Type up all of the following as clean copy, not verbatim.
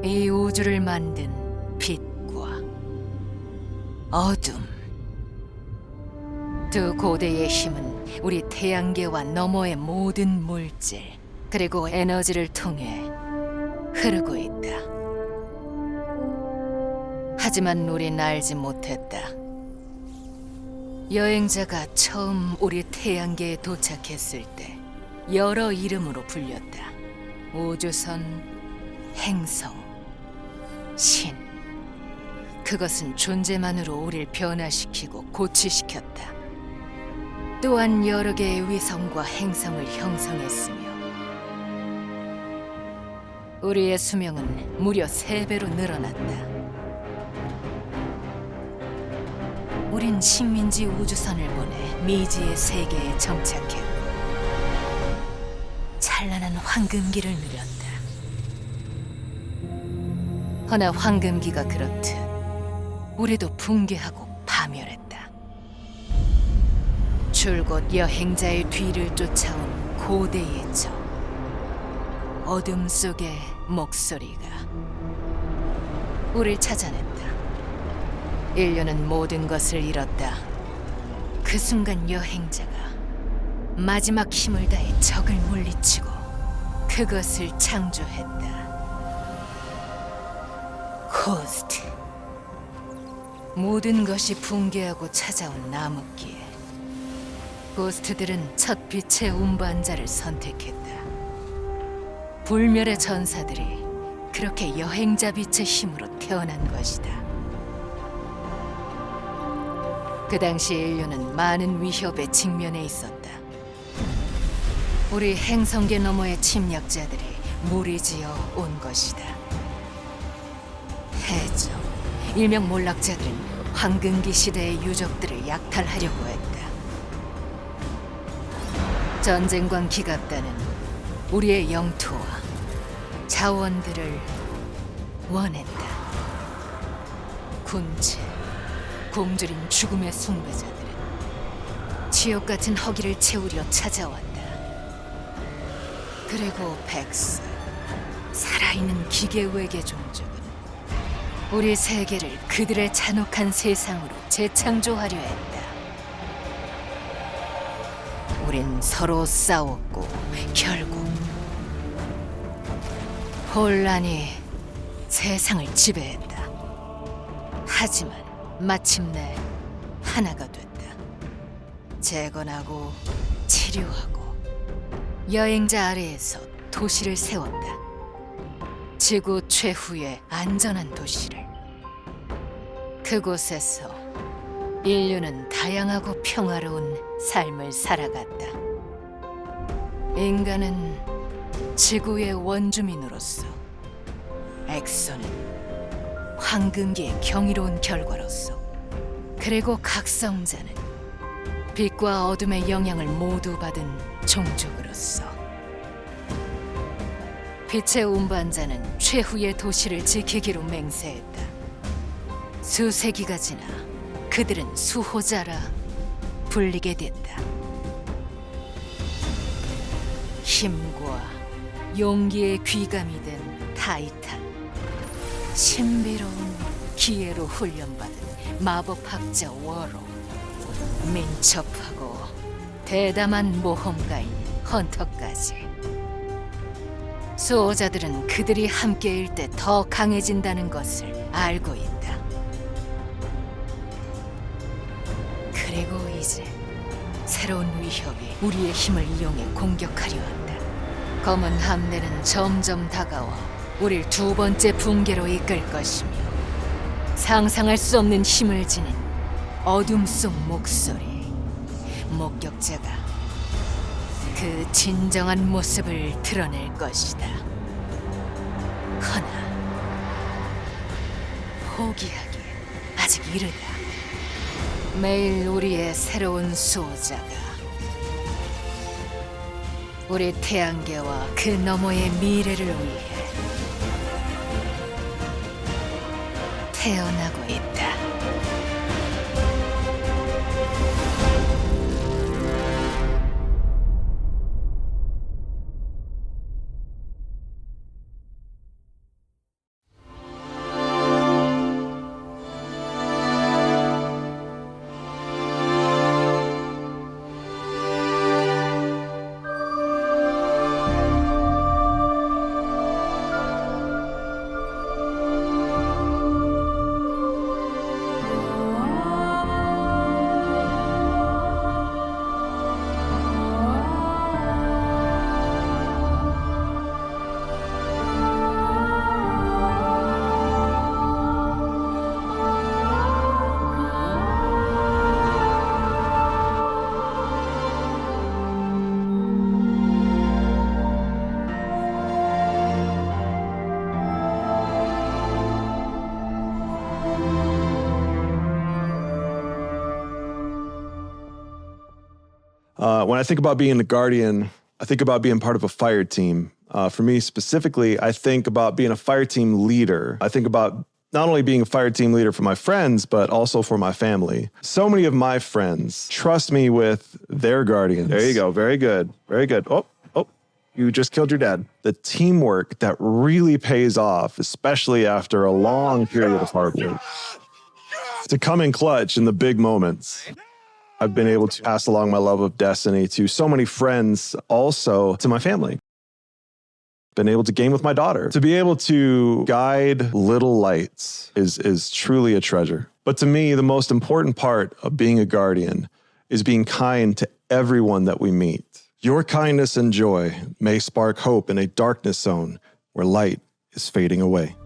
이 우주를 만든 빛과 어둠, 두 고대의 힘은 우리 태양계와 너머의 모든 물질 그리고 에너지를 통해 흐르고 있다. 하지만 우린 알지 못했다. 여행자가 처음 우리 태양계에 도착했을 때 여러 이름으로 불렸다. 우주선, 행성, 신. 그것은 존재만으로 우릴 변화시키고 고취시켰다. 또한 여러 개의 위성과 행성을 형성했으며 우리의 수명은 무려 3배로 늘어났다. 우린 식민지 우주선을 보내 미지의 세계에 정착했고 찬란한 황금기를 누렸다. 허나 황금기가 그렇듯 우리도 붕괴하고 파멸했다. 줄곧 여행자의 뒤를 쫓아온 고대의 적, 어둠 속의 목소리가 우릴 찾아냈다. 인류는 모든 것을 잃었다. 그 순간 여행자가 마지막 힘을 다해 적을 물리치고 그것을 창조했다. 고스트. 모든 것이 붕괴하고 찾아온 암흑기에 고스트들은 첫 빛의 운반자를 선택했다. 불멸의 전사들이 그렇게 여행자 빛의 힘으로 태어난 것이다. 그 당시 인류는 많은 위협에 직면해 있었다. 우리 행성계 너머의 침략자들이 무리지어 온 것이다. 해적, 일명 몰락자들은 황금기 시대의 유적들을 약탈하려고 했다. 전쟁광 기갑단은 우리의 영토와 자원들을 원했다. 군체, 굶주린 죽음의 숭배자들은 지옥 같은 허기를 채우려 찾아왔다. 그리고 백스, 살아있는 기계 외계 종족은 우리 세계를 그들의 잔혹한 세상으로 재창조하려 했다. 우린 서로 싸웠고 결국 혼란이 세상을 지배했다. 하지만 마침내 하나가 됐다. 재건하고 치료하고 여행자 아래에서 도시를 세웠다. 지구 최후의 안전한 도시를. 그곳에서 인류는 다양하고 평화로운 삶을 살아갔다. 인간은 지구의 원주민으로서, 엑소는 황금기의 경이로운 결과로서, 그리고 각성자는 빛과 어둠의 영향을 모두 받은 종족으로서. 빛의 운반자는 최후의 도시를 지키기로 맹세했다. 수세기가 지나 그들은 수호자라 불리게 됐다. 힘과 용기의 귀감이 된 타이탄, 신비로운 기회로 훈련받은 마법학자 워로, 민첩하고 대담한 모험가인 헌터까지. 수호자들은 그들이 함께일 때 더 강해진다는 것을 알고 있다. 그리고 이제 새로운 위협이 우리의 힘을 이용해 공격하려 한다. 검은 함대는 점점 다가와 우릴 2번째 붕괴로 이끌 것이며, 상상할 수 없는 힘을 지닌 어둠 속 목소리, 목격자가 그 진정한 모습을 드러낼 것이다. 허나 포기하기엔 아직 이르다. 매일 우리의 새로운 수호자가 우리 태양계와 그 너머의 미래를 위해 태어나고 있다. When I think about being a guardian, I think about being part of a fire team. For me specifically, I think about being a fire team leader. I think about not only being a fire team leader for my friends, but also for my family. So many of my friends trust me with their guardians. There you go. Very good. Very good. Oh, you just killed your dad. The teamwork that really pays off, especially after a long period of hard work. To come in clutch in the big moments. I've been able to pass along my love of Destiny to so many friends, also to my family. Been able to game with my daughter. To be able to guide little lights is truly a treasure. But to me, the most important part of being a guardian is being kind to everyone that we meet. Your kindness and joy may spark hope in a darkness zone where light is fading away.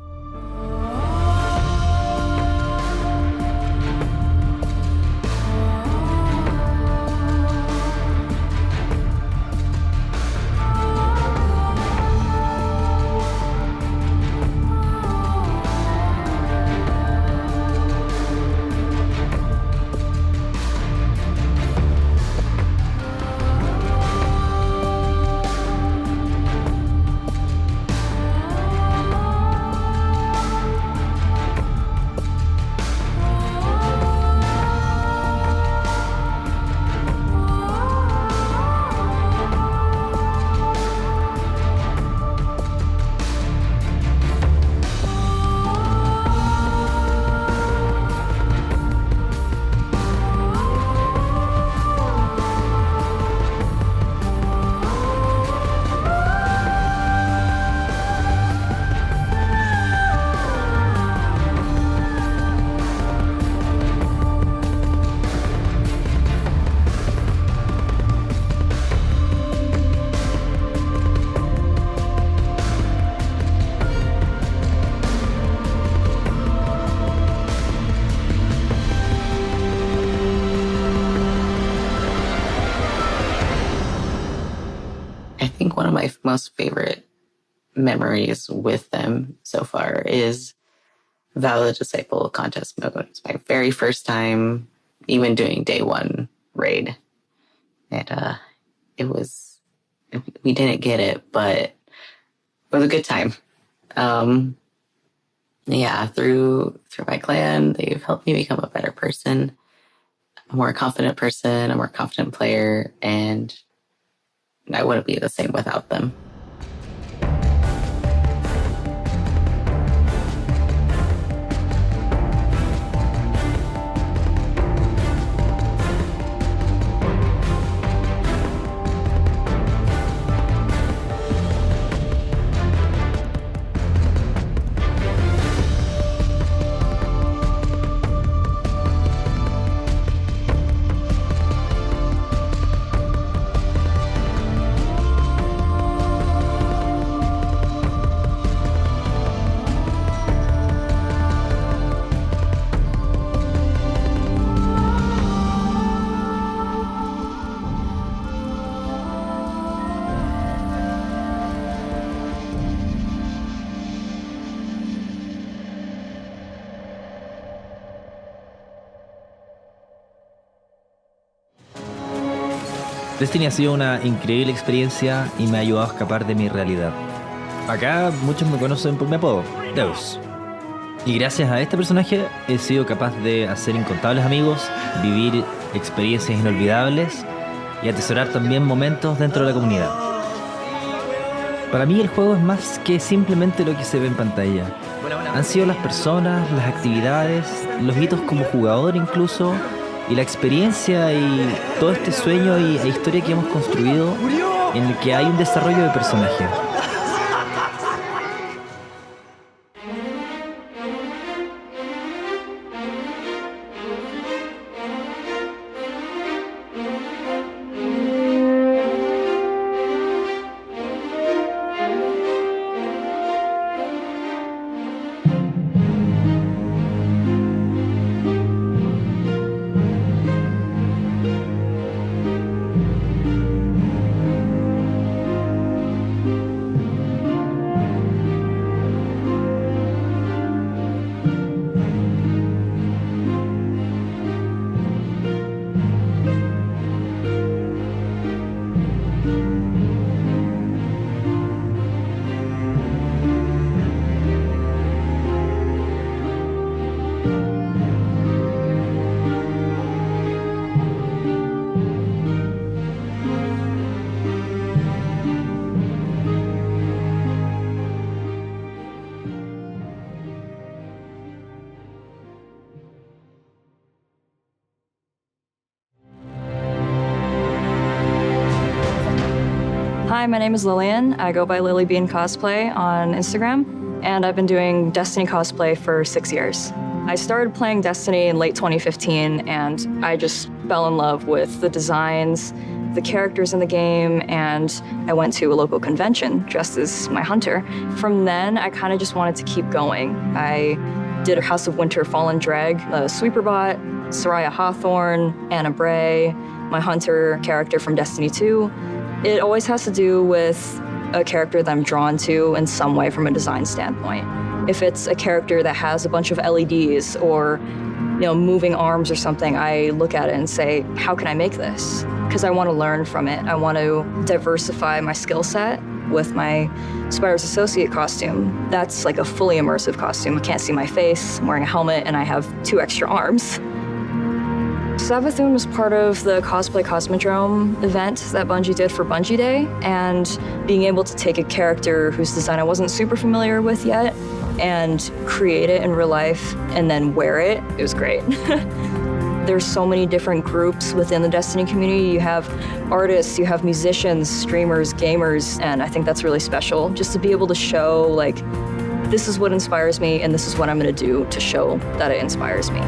One of my most favorite memories with them so far is Vow the Disciple contest mode. It's my very first time even doing day one raid. And we didn't get it, but it was a good time. Through my clan, they've helped me become a better person, a more confident person, a more confident player, and I wouldn't be the same without them. Destiny ha sido una increíble experiencia y me ha ayudado a escapar de mi realidad. Acá muchos me conocen por mi apodo, Deus. Y gracias a este personaje he sido capaz de hacer incontables amigos, vivir experiencias inolvidables y atesorar también momentos dentro de la comunidad. Para mí el juego es más que simplemente lo que se ve en pantalla. Han sido las personas, las actividades, los hitos como jugador incluso, y la experiencia y todo este sueño e historia que hemos construido en el que hay un desarrollo de personaje. Hi, my name is Lillian. I go by Lily Bean Cosplay on Instagram, and I've been doing Destiny cosplay for 6 years. I started playing Destiny in late 2015, and I just fell in love with the designs, the characters in the game, and I went to a local convention dressed as my hunter. From then, I kind of just wanted to keep going. I did a House of Winter Fallen Dreg, a Sweeperbot, Soraya Hawthorne, Anna Bray, my hunter character from Destiny 2. It always has to do with a character that I'm drawn to in some way from a design standpoint. If it's a character that has a bunch of LEDs or moving arms or something, I look at it and say, how can I make this? Because I want to learn from it. I want to diversify my skill set with my Spire's Associate costume. That's like a fully immersive costume. I can't see my face, I'm wearing a helmet, and I have 2 extra arms. Savathun was part of the Cosplay Cosmodrome event that Bungie did for Bungie Day, and being able to take a character whose design I wasn't super familiar with yet and create it in real life and then wear it, it was great. There's so many different groups within the Destiny community. You have artists, you have musicians, streamers, gamers, and I think that's really special. Just to be able to show, like, this is what inspires me and this is what I'm gonna do to show that it inspires me.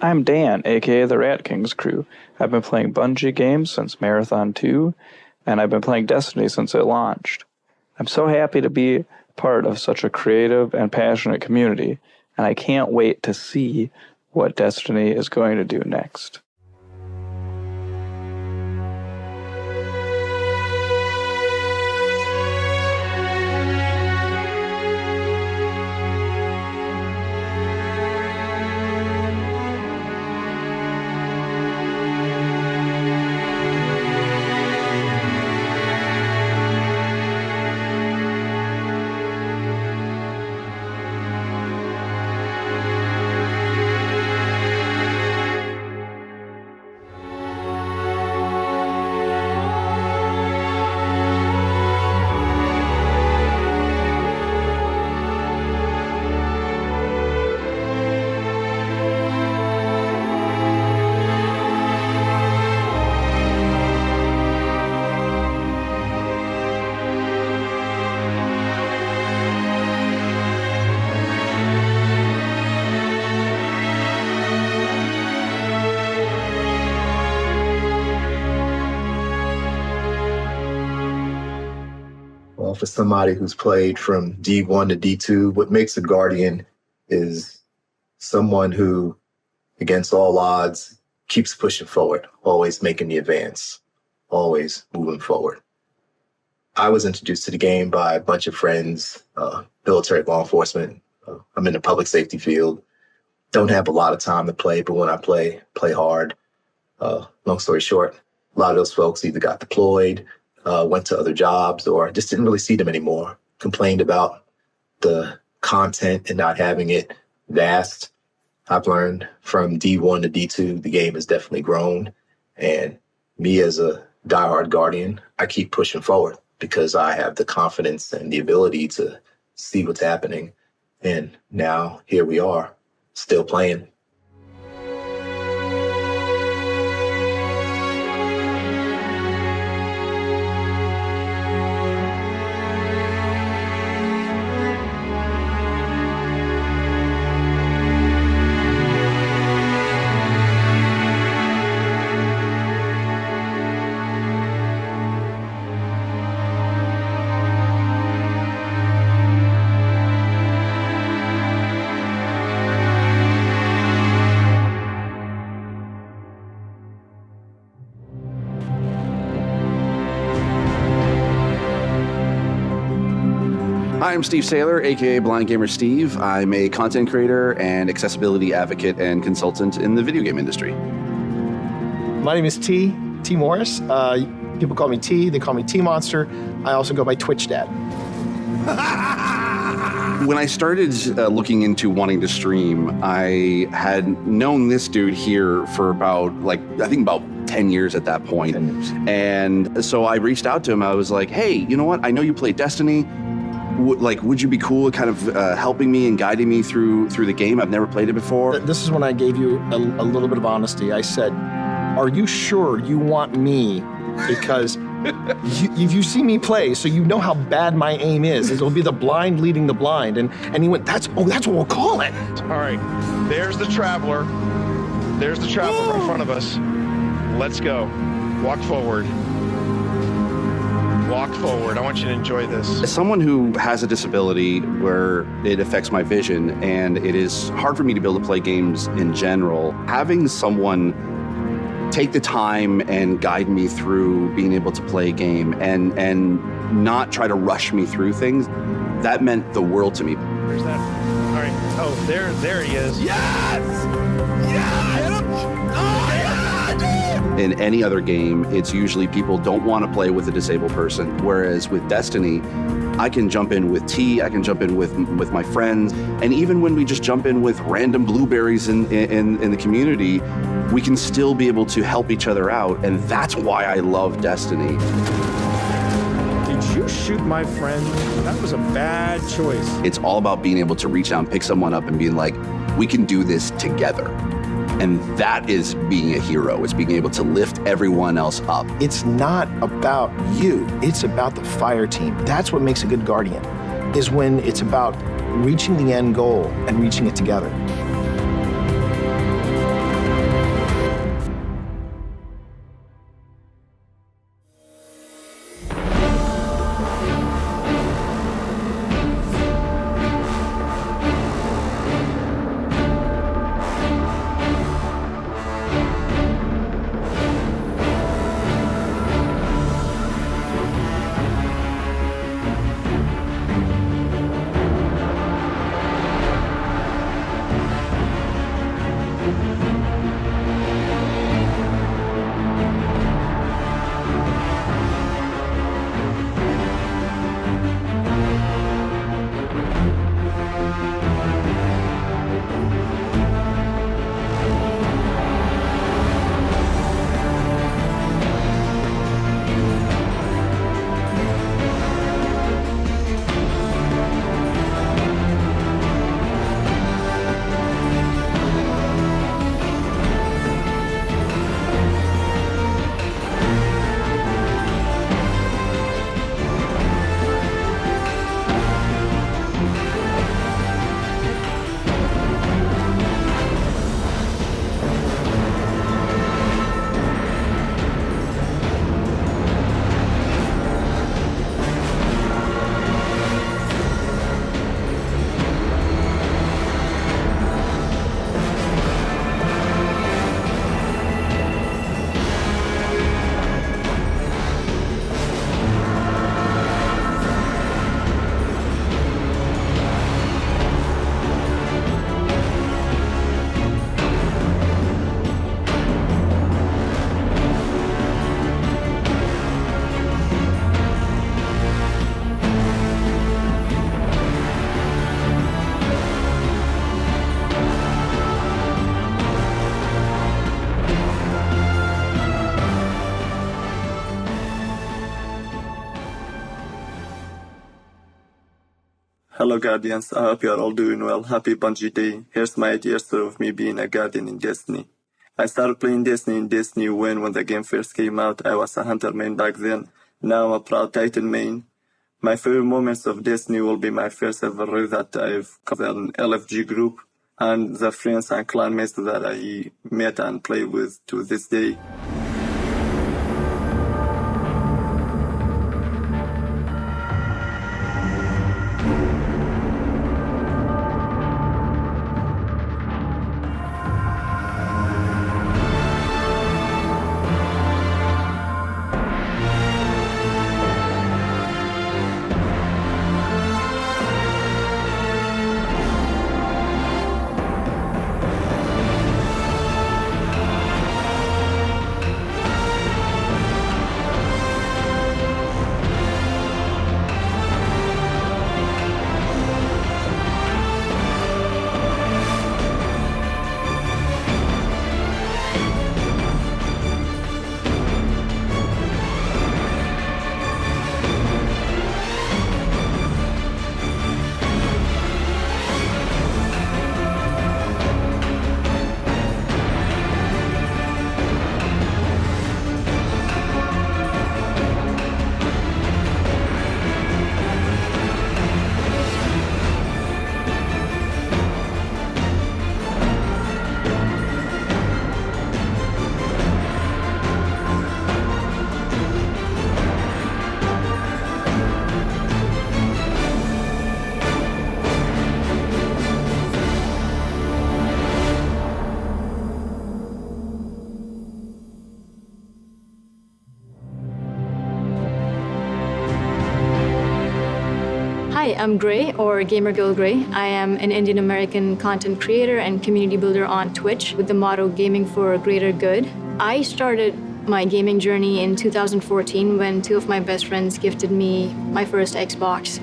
I'm Dan, aka the Rat King's crew. I've been playing Bungie games since Marathon 2, and I've been playing Destiny since it launched. I'm so happy to be part of such a creative and passionate community, and I can't wait to see what Destiny is going to do next. For somebody who's played from D1 to D2, what makes a Guardian is someone who, against all odds, keeps pushing forward, always making the advance, always moving forward. I was introduced to the game by a bunch of friends, military, law enforcement. I'm in the public safety field. Don't have a lot of time to play, but when I play hard. Long story short, a lot of those folks either got deployed, went to other jobs, or just didn't really see them anymore. Complained about the content and not having it vast. I've learned from D1 to D2, the game has definitely grown. And me as a diehard Guardian, I keep pushing forward because I have the confidence and the ability to see what's happening. And now here we are, still playing. Hi, I'm Steve Saylor, aka Blind Gamer Steve. I'm a content creator and accessibility advocate and consultant in the video game industry. My name is T Morris. People call me T, they call me T Monster. I also go by Twitch Dad. When I started looking into wanting to stream, I had known this dude here for about, I think about 10 years at that point. 10 years. And so I reached out to him. I was like, hey, you know what? I know you play Destiny. Would you be cool at kind of helping me and guiding me through the game? I've never played it before. This is when I gave you a little bit of honesty. I said, are you sure you want me? Because you see me play, so you know how bad my aim is. It'll be the blind leading the blind. And he went, that's what we'll call it. All right, there's the Traveler. There's the Traveler in front of us. Let's go. Walk forward. Walk forward. I want you to enjoy this. As someone who has a disability where it affects my vision, and it is hard for me to be able to play games in general, having someone take the time and guide me through being able to play a game and not try to rush me through things, that meant the world to me. Where's that? All right. Oh, there he is. Yes! Yes! In any other game, it's usually people don't want to play with a disabled person. Whereas with Destiny, I can jump in with T, I can jump in with my friends, and even when we just jump in with random blueberries in the community, we can still be able to help each other out, and that's why I love Destiny. Did you shoot my friend? That was a bad choice. It's all about being able to reach out and pick someone up and being like, we can do this together. And that is being a hero, is being able to lift everyone else up. It's not about you, it's about the fire team. That's what makes a good Guardian, is when it's about reaching the end goal and reaching it together. Hello, Guardians. I hope you are all doing well. Happy Bungie Day. Here's my idea story of me being a Guardian in Destiny. I started playing Destiny in Destiny when the game first came out. I was a Hunter main back then. Now I'm a proud Titan main. My favorite moments of Destiny will be my first ever raid that I've covered an LFG group and the friends and clanmates that I met and play with to this day. Hi, I'm Gray, or Gamer Girl Gray. I am an Indian American content creator and community builder on Twitch with the motto Gaming for a Greater Good. I started my gaming journey in 2014 when two of my best friends gifted me my first Xbox.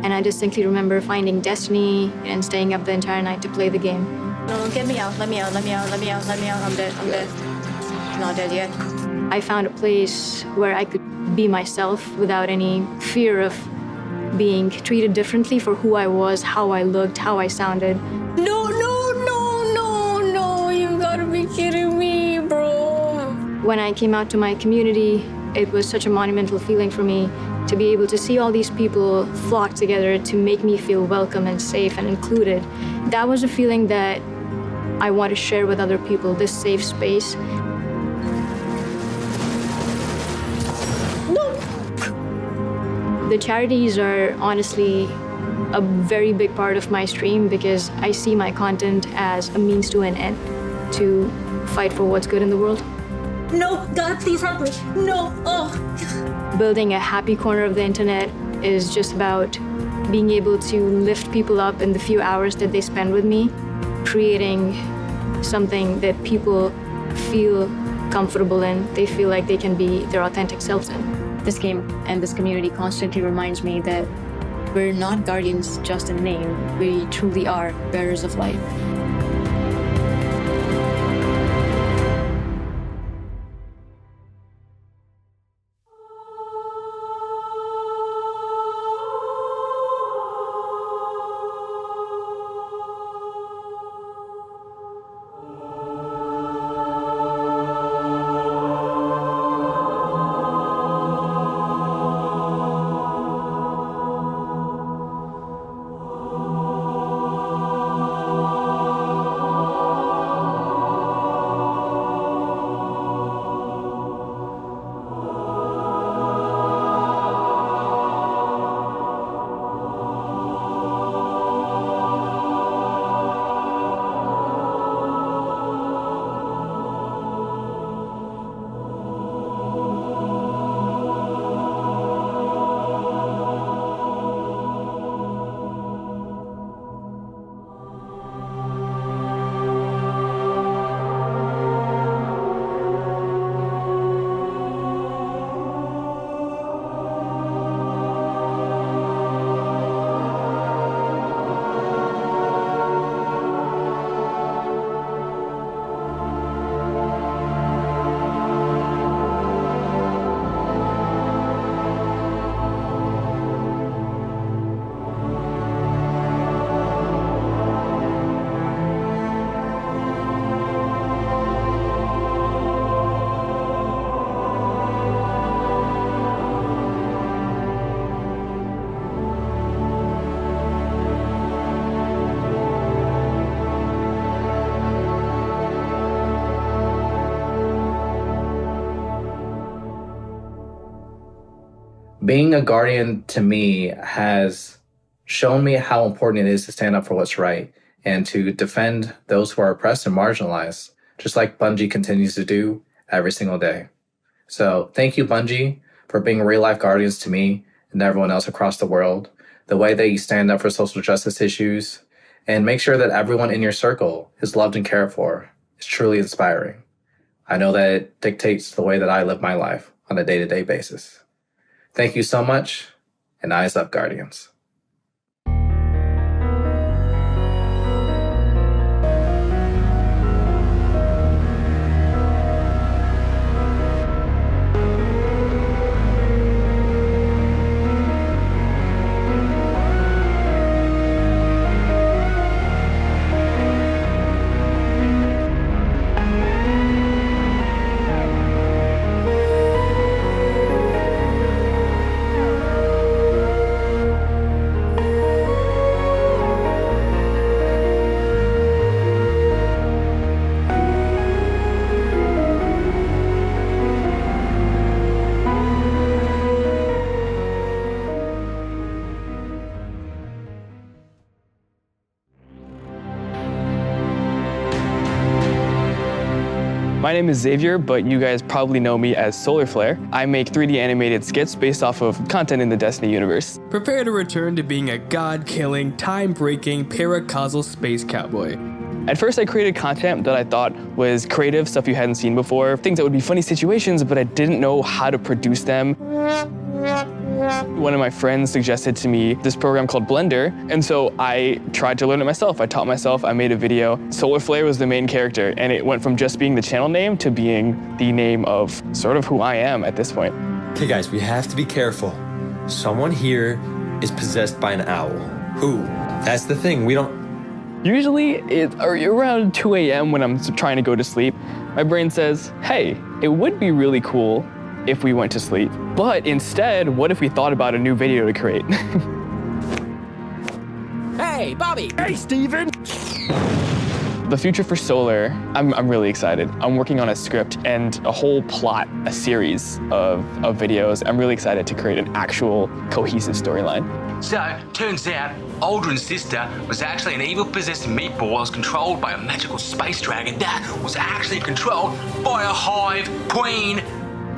And I distinctly remember finding Destiny and staying up the entire night to play the game. No, get me out, let me out, let me out, let me out, let me out. I'm dead, I'm dead. I'm not dead yet. I found a place where I could be myself without any fear of being treated differently for who I was, how I looked, how I sounded. No, you gotta be kidding me, bro. When I came out to my community, it was such a monumental feeling for me to be able to see all these people flock together to make me feel welcome and safe and included. That was a feeling that I want to share with other people, this safe space. The charities are honestly a very big part of my stream because I see my content as a means to an end, to fight for what's good in the world. No, God, please help me. No, oh. Building a happy corner of the internet is just about being able to lift people up in the few hours that they spend with me, creating something that people feel comfortable in, they feel like they can be their authentic selves in. This game and this community constantly reminds me that we're not guardians just in name. We truly are bearers of light. Being a guardian to me has shown me how important it is to stand up for what's right and to defend those who are oppressed and marginalized, just like Bungie continues to do every single day. So thank you, Bungie, for being real-life guardians to me and everyone else across the world, the way that you stand up for social justice issues, and make sure that everyone in your circle is loved and cared for. It's truly inspiring. I know that it dictates the way that I live my life on a day-to-day basis. Thank you so much, and eyes up, Guardians. My name is Xavier, but you guys probably know me as Solar Flare. I make 3D animated skits based off of content in the Destiny universe. Prepare to return to being a god-killing, time-breaking, paracausal space cowboy. At first, I created content that I thought was creative, stuff you hadn't seen before, things that would be funny situations, but I didn't know how to produce them. One of my friends suggested to me this program called Blender, and so I tried to learn it myself. I taught myself, I made a video. Solar Flare was the main character, and it went from just being the channel name to being the name of sort of who I am at this point. Okay guys, we have to be careful. Someone here is possessed by an owl. Who? That's the thing, we don't... Usually, it's around 2 a.m. when I'm trying to go to sleep, my brain says, hey, it would be really cool if we went to sleep. But instead, what if we thought about a new video to create? Hey, Bobby! Hey, Steven! The future for Solar, I'm really excited. I'm working on a script and a whole plot, a series of videos. I'm really excited to create an actual cohesive storyline. So, turns out, Aldrin's sister was actually an evil possessed meatball that was controlled by a magical space dragon that was actually controlled by a hive queen.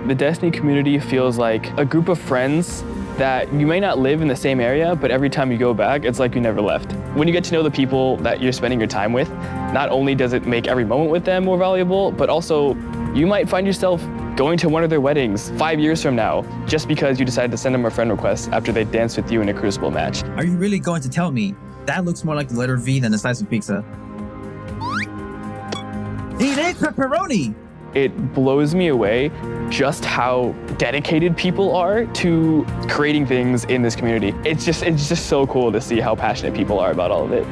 The Destiny community feels like a group of friends that you may not live in the same area, but every time you go back, it's like you never left. When you get to know the people that you're spending your time with, not only does it make every moment with them more valuable, but also you might find yourself going to one of their weddings 5 years from now, just because you decided to send them a friend request after they danced with you in a Crucible match. Are you really going to tell me that looks more like the letter V than a slice of pizza? He ate pepperoni! It blows me away just how dedicated people are to creating things in this community. It's just so cool to see how passionate people are about all of it.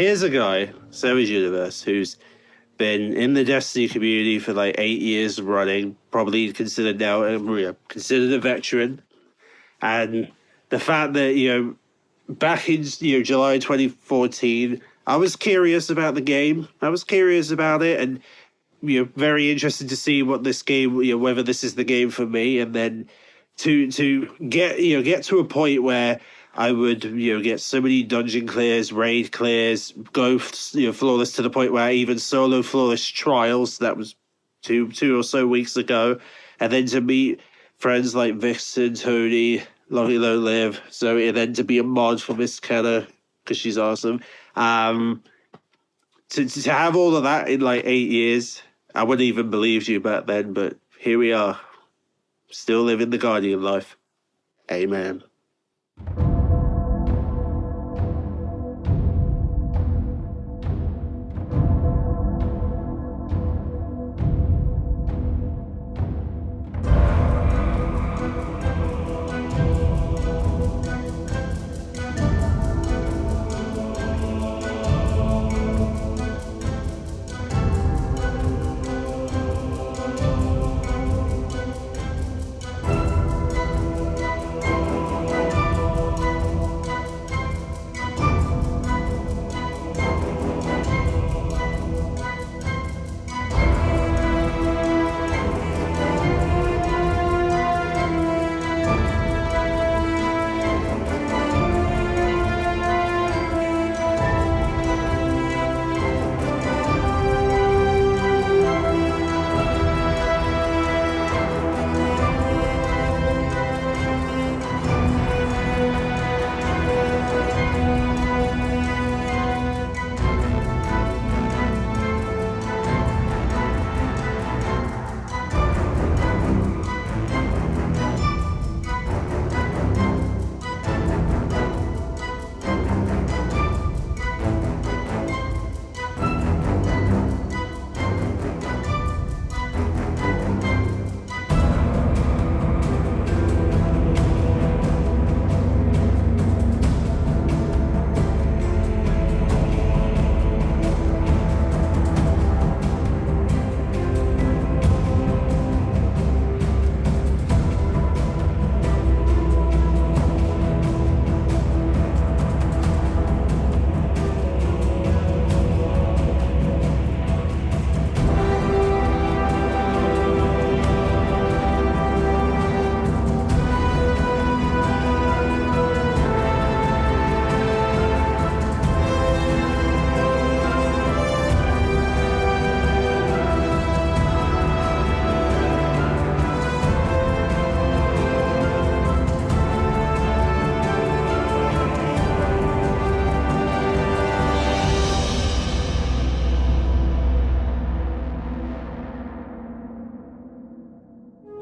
here's a guy, Savage Universe, who's been in the Destiny community for like 8 years running, probably considered now considered a veteran. And the fact that, back in July 2014, I was curious about the game. I was curious about it, and very interested to see what this game, whether this is the game for me. And then to get to a point where I would get so many dungeon clears, raid clears, go flawless to the point where I even solo flawless trials. That was two or so weeks ago, and then to meet friends like Vixen, Tony, Lonely Low Live, Zoe, and then to be a mod for Miss Kenna because she's awesome. To have all of that in like 8 years, I wouldn't even believe you back then, but here we are, still living the Guardian life. Amen.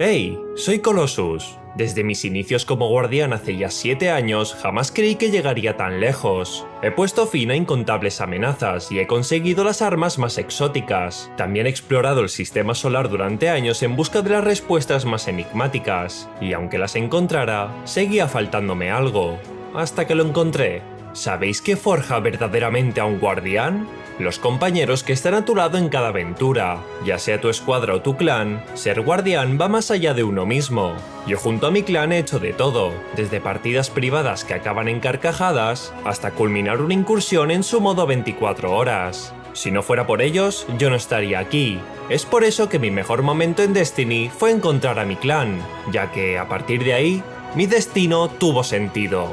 Hey, soy Colossus. Desde mis inicios como guardián hace ya 7 años, jamás creí que llegaría tan lejos. He puesto fin a incontables amenazas y he conseguido las armas más exóticas. También he explorado el sistema solar durante años en busca de las respuestas más enigmáticas. Y aunque las encontrara, seguía faltándome algo. Hasta que lo encontré. ¿Sabéis qué forja verdaderamente a un guardián? Los compañeros que están a tu lado en cada aventura. Ya sea tu escuadra o tu clan, ser guardián va más allá de uno mismo. Yo junto a mi clan he hecho de todo, desde partidas privadas que acaban en carcajadas, hasta culminar una incursión en su modo 24 horas. Si no fuera por ellos, yo no estaría aquí. Es por eso que mi mejor momento en Destiny fue encontrar a mi clan, ya que a partir de ahí, mi destino tuvo sentido.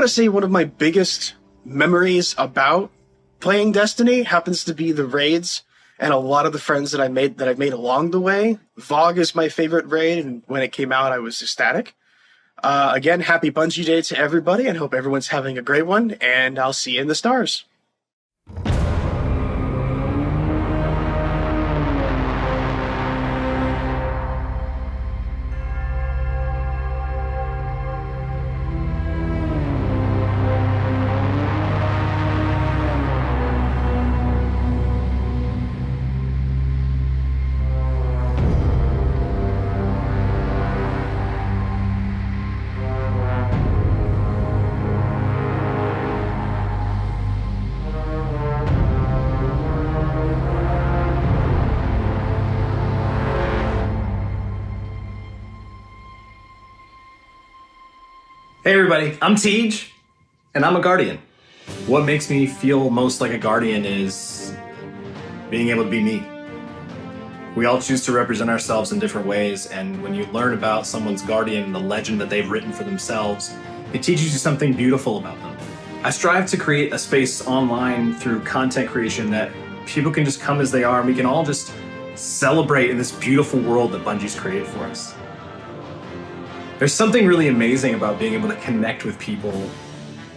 want to say one of my biggest memories about playing Destiny happens to be the raids and a lot of the friends that I've made along the way. Vogue is my favorite raid, and when it came out, I was ecstatic. Again, happy Bungie Day to everybody, and hope everyone's having a great one, and I'll see you in the stars. Hey everybody, I'm Tej, and I'm a Guardian. What makes me feel most like a Guardian is being able to be me. We all choose to represent ourselves in different ways, and when you learn about someone's Guardian and the legend that they've written for themselves, it teaches you something beautiful about them. I strive to create a space online through content creation that people can just come as they are, and we can all just celebrate in this beautiful world that Bungie's created for us. There's something really amazing about being able to connect with people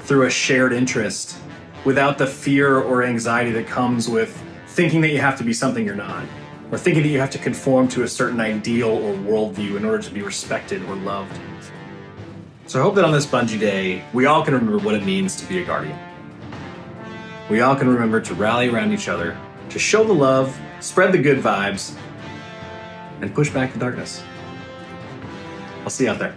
through a shared interest without the fear or anxiety that comes with thinking that you have to be something you're not, or thinking that you have to conform to a certain ideal or worldview in order to be respected or loved. So I hope that on this Bungie Day, we all can remember what it means to be a Guardian. We all can remember to rally around each other, to show the love, spread the good vibes, and push back the darkness. I'll see you out there.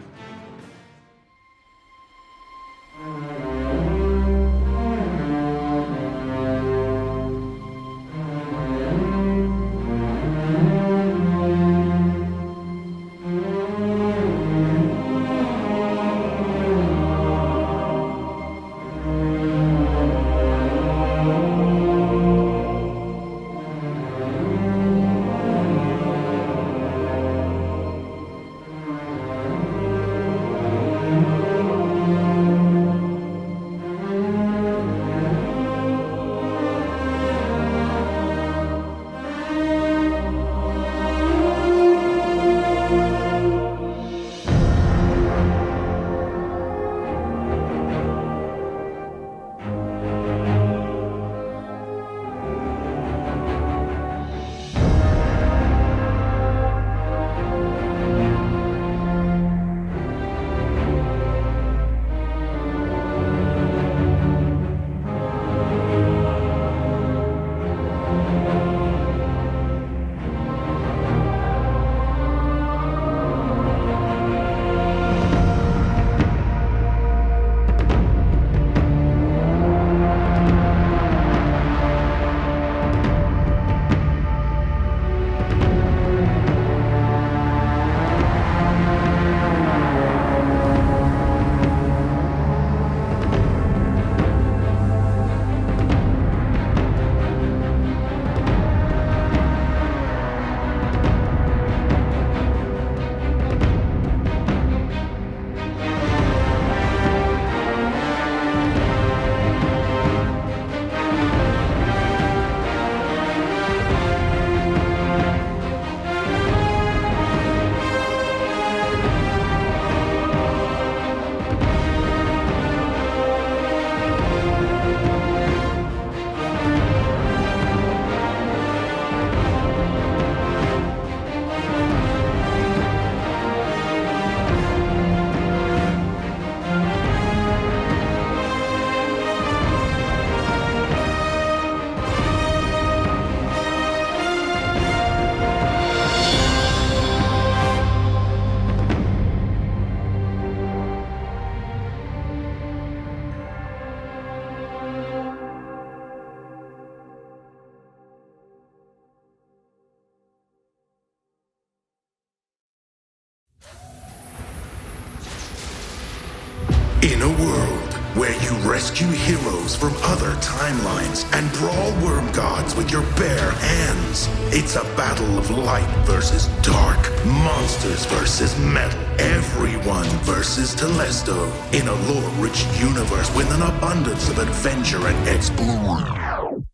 In a world where you rescue heroes from other timelines and brawl worm gods with your bare hands. It's a battle of light versus dark, monsters versus metal, everyone versus Telesto, in a lore-rich universe with an abundance of adventure and exploration.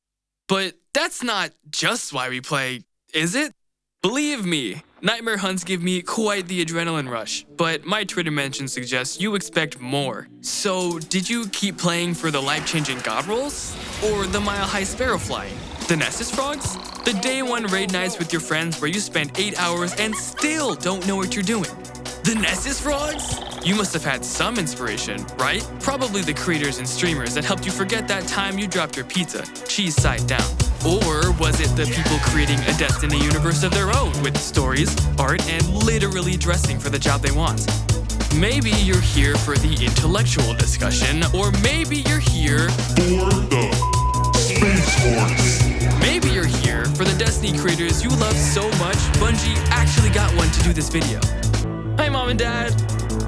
But that's not just why we play, is it? Believe me, nightmare hunts give me quite the adrenaline rush, but my Twitter mention suggests you expect more. So, did you keep playing for the life-changing god rolls? Or the mile-high sparrow flying? The Nessus frogs? The day one raid nights with your friends where you spend 8 hours and still don't know what you're doing? The Nessus frogs? You must have had some inspiration, right? Probably the creators and streamers that helped you forget that time you dropped your pizza, cheese side down. Or was it the people creating a Destiny universe of their own with stories, art, and literally dressing for the job they want? Maybe you're here for the intellectual discussion, or maybe you're here for the Space Force. Maybe you're here for the Destiny creators you love so much, Bungie actually got one to do this video. Hi, Mom and Dad.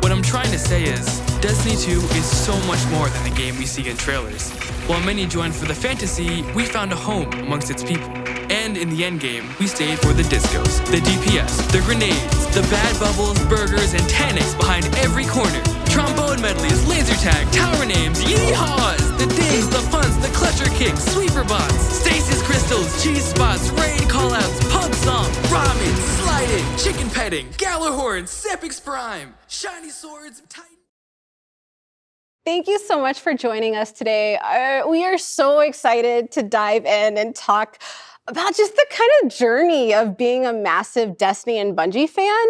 What I'm trying to say is, Destiny 2 is so much more than the game we see in trailers. While many joined for the fantasy, we found a home amongst its people. And in the endgame, we stayed for the discos, the DPS, the grenades, the bad bubbles, burgers, and Tanics behind every corner. Trombone medleys, laser tag, tower names, yeehaws, the dings, the funds, the clutcher kicks, sweeper bots, stasis crystals, cheese spots, raid callouts, pub song, ramen, sliding, chicken petting, Galahorn, Sepix Prime, shiny swords, titan. Thank you so much for joining us today. We are so excited to dive in and talk about just the kind of journey of being a massive Destiny and Bungie fan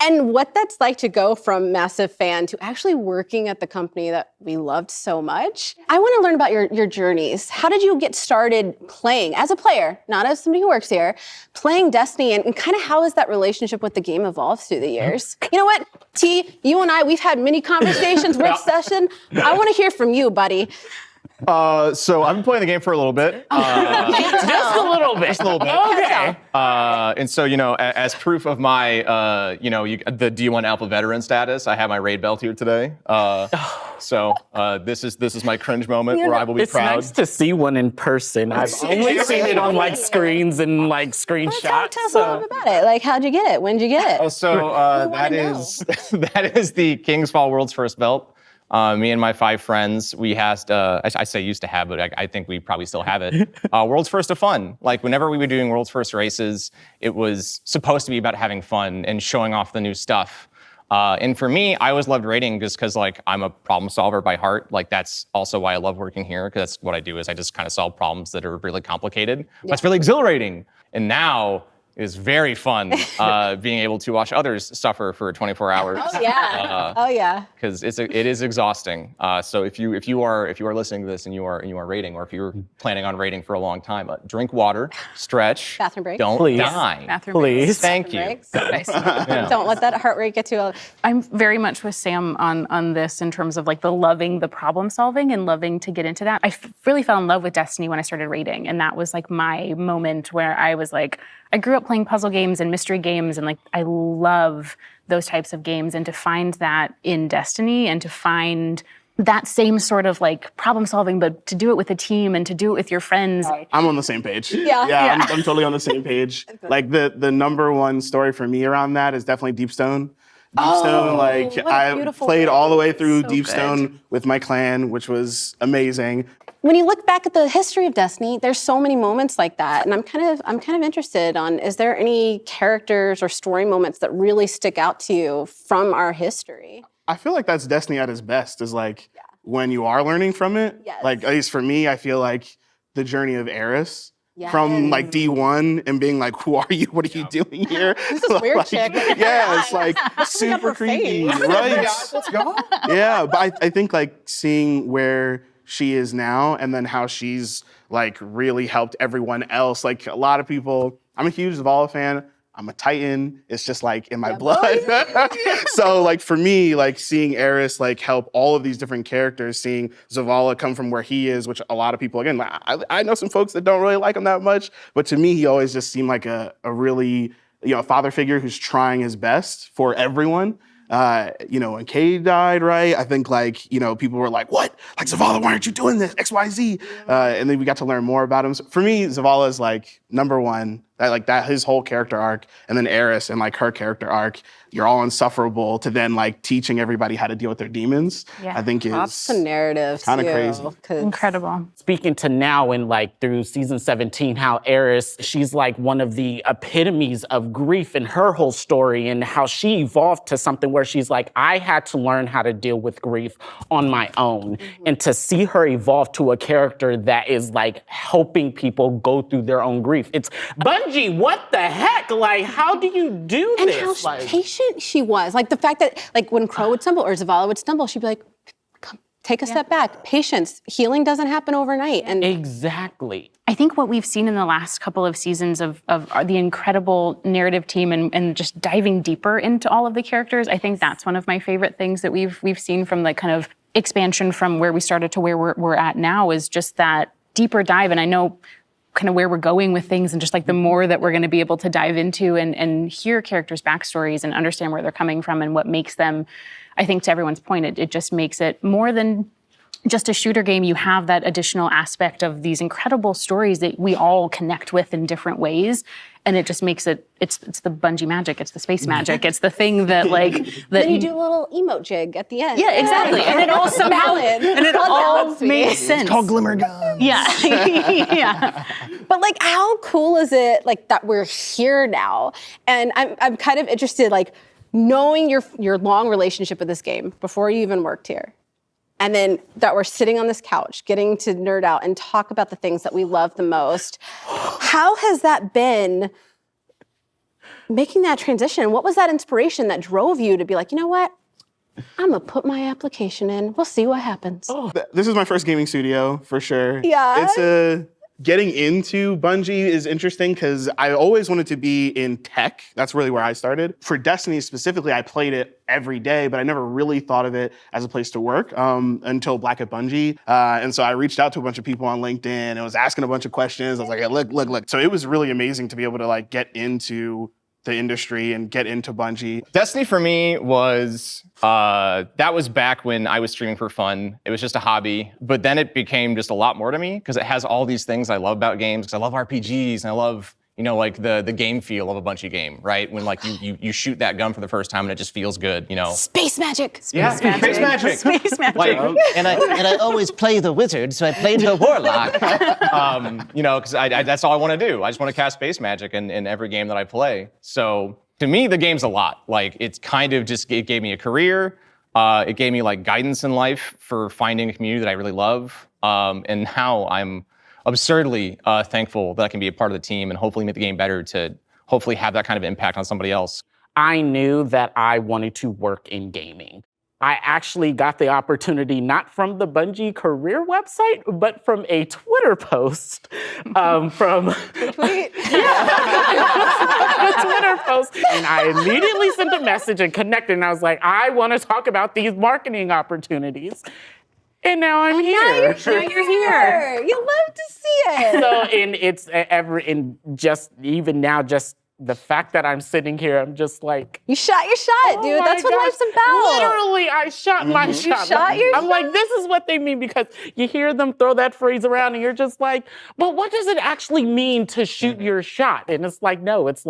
and what that's like to go from massive fan to actually working at the company that we loved so much. I want to learn about your journeys. How did you get started playing as a player, not as somebody who works here, playing Destiny, and kind of how has that relationship with the game evolved through the years? You know what, T, you and I, we've had many conversations, rich session. I want to hear from you, buddy. So I've been playing the game for a little bit. Just a little bit. Just a little bit. Okay. And so, as proof of my, the D1 Alpha veteran status, I have my raid belt here today. So this is my cringe moment where I will be proud. It's nice to see one in person. I've only seen it on screens and screenshots. Tell us a little bit about it. Like, how'd you get it? When'd you get it? That is the King's Fall World's First Belt. Me and my 5 friends, we had, I say used to have, but I think we probably still have it. World's First of Fun. Like, whenever we were doing World's First races, it was supposed to be about having fun and showing off the new stuff. And for me, I always loved raiding just because, I'm a problem solver by heart. That's also why I love working here, because that's what I do, is I just kind of solve problems that are really complicated. But it's really exhilarating. And now, is very fun being able to watch others suffer for 24 hours. Oh yeah. Because it is exhausting. So if you are listening to this and you are raiding, or if you're planning on raiding for a long time, drink water, stretch, bathroom break. Don't die. Bathroom Please. breaks. Thank you. Yeah. Don't let that heart rate get too low. I'm very much with Sam on this in terms of the loving the problem solving and loving to get into that. I really fell in love with Destiny when I started raiding, and that was my moment where I was I grew up playing puzzle games and mystery games, and I love those types of games, and to find that in Destiny and to find that same sort of problem solving, but to do it with a team and to do it with your friends. I'm on the same page. Yeah. I'm totally on the same page. The number one story for me around that is definitely Deepstone. I played all the way through Deepstone with my clan, which was amazing. When you look back at the history of Destiny, there's so many moments like that, and I'm kind of interested on, is there any characters or story moments that really stick out to you from our history? I feel like that's Destiny at its best, is when you are learning from it. Yes. At least for me, I feel like the journey of Eris. From D1 and being who are you? What are you doing here? This is weird chick. Yeah, it's super creepy, right? Let's go. Yeah, but I think seeing where she is now and then how she's really helped everyone else. A lot of people, I'm a huge Zavala fan. I'm a Titan. It's just in my blood. So for me, seeing Eris help all of these different characters, seeing Zavala come from where he is, which a lot of people, again, I know some folks that don't really like him that much, but to me, he always just seemed like a really, a father figure who's trying his best for everyone. When Kay died, right? I think people were like, what? Like, Zavala, why aren't you doing this? XYZ. And then we got to learn more about him. So for me, Zavala is number one. That his whole character arc, and then Eris and her character arc, you're all insufferable, to then teaching everybody how to deal with their demons. Yeah. I think That's the narrative kind of crazy. Incredible. Speaking to now and through season 17, how Eris, she's one of the epitomes of grief in her whole story, and how she evolved to something where she's I had to learn how to deal with grief on my own. And to see her evolve to a character that is helping people go through their own grief. It's Bungie, what the heck? How do you do and this? And how patient she was. The fact that when Crow would stumble or Zavala would stumble, she'd be like, come, take a step back. Patience. Healing doesn't happen overnight. And exactly. I think what we've seen in the last couple of seasons of the incredible narrative team and just diving deeper into all of the characters, I think that's one of my favorite things that we've seen from the kind of expansion from where we started to where we're at now, is just that deeper dive. And I know kind of where we're going with things, and just the more that we're going to be able to dive into and hear characters' backstories and understand where they're coming from and what makes them, I think to everyone's point, it just makes it more than just a shooter game. You have that additional aspect of these incredible stories that we all connect with in different ways. And it just makes it's the Bungie magic, it's the space magic, it's the thing that then you do a little emote jig at the end. Yeah, exactly. And it all somehow, and it all makes sense. It's called Glimmer Guns. Yeah. Yeah. But how cool is it that we're here now? And I'm kind of interested, knowing your long relationship with this game before you even worked here. And then that we're sitting on this couch, getting to nerd out and talk about the things that we love the most. How has that been, making that transition? What was that inspiration that drove you to be you know what? I'm gonna put my application in. We'll see what happens. Oh. This is my first gaming studio, for sure. Yeah. Getting into Bungie is interesting because I always wanted to be in tech. That's really where I started. For Destiny specifically, I played it every day, but I never really thought of it as a place to work until Black at Bungie. And so I reached out to a bunch of people on LinkedIn and was asking a bunch of questions. I was like, hey, look. So it was really amazing to be able to get into the industry and get into Bungie. Destiny for me was, that was back when I was streaming for fun. It was just a hobby, but then it became just a lot more to me because it has all these things I love about games, because I love RPGs and I love, the game feel of a Bungie game, right? When you shoot that gun for the first time and it just feels good, Space magic. Space magic. Space magic. And I always play the wizard, so I played the warlock. Because that's all I want to do. I just want to cast space magic in every game that I play. So to me, the game's a lot. It's kind of just, it gave me a career. It gave me guidance in life for finding a community that I really love. And now I'm absurdly thankful that I can be a part of the team and hopefully make the game better to hopefully have that kind of impact on somebody else. I knew that I wanted to work in gaming. I actually got the opportunity not from the Bungie career website, but from a Twitter post from the tweet. A Twitter post. And I immediately sent a message and connected, and I was like, I want to talk about these marketing opportunities. And now I'm here. Now you're here. You love to see it. So, and it's even now, just the fact that I'm sitting here, I'm just you shot your shot, dude. That's what life's about. Literally, I shot my shot. You shot your I'm shot. this is what they mean, because you hear them throw that phrase around and you're just but what does it actually mean to shoot your shot? And it's no, it's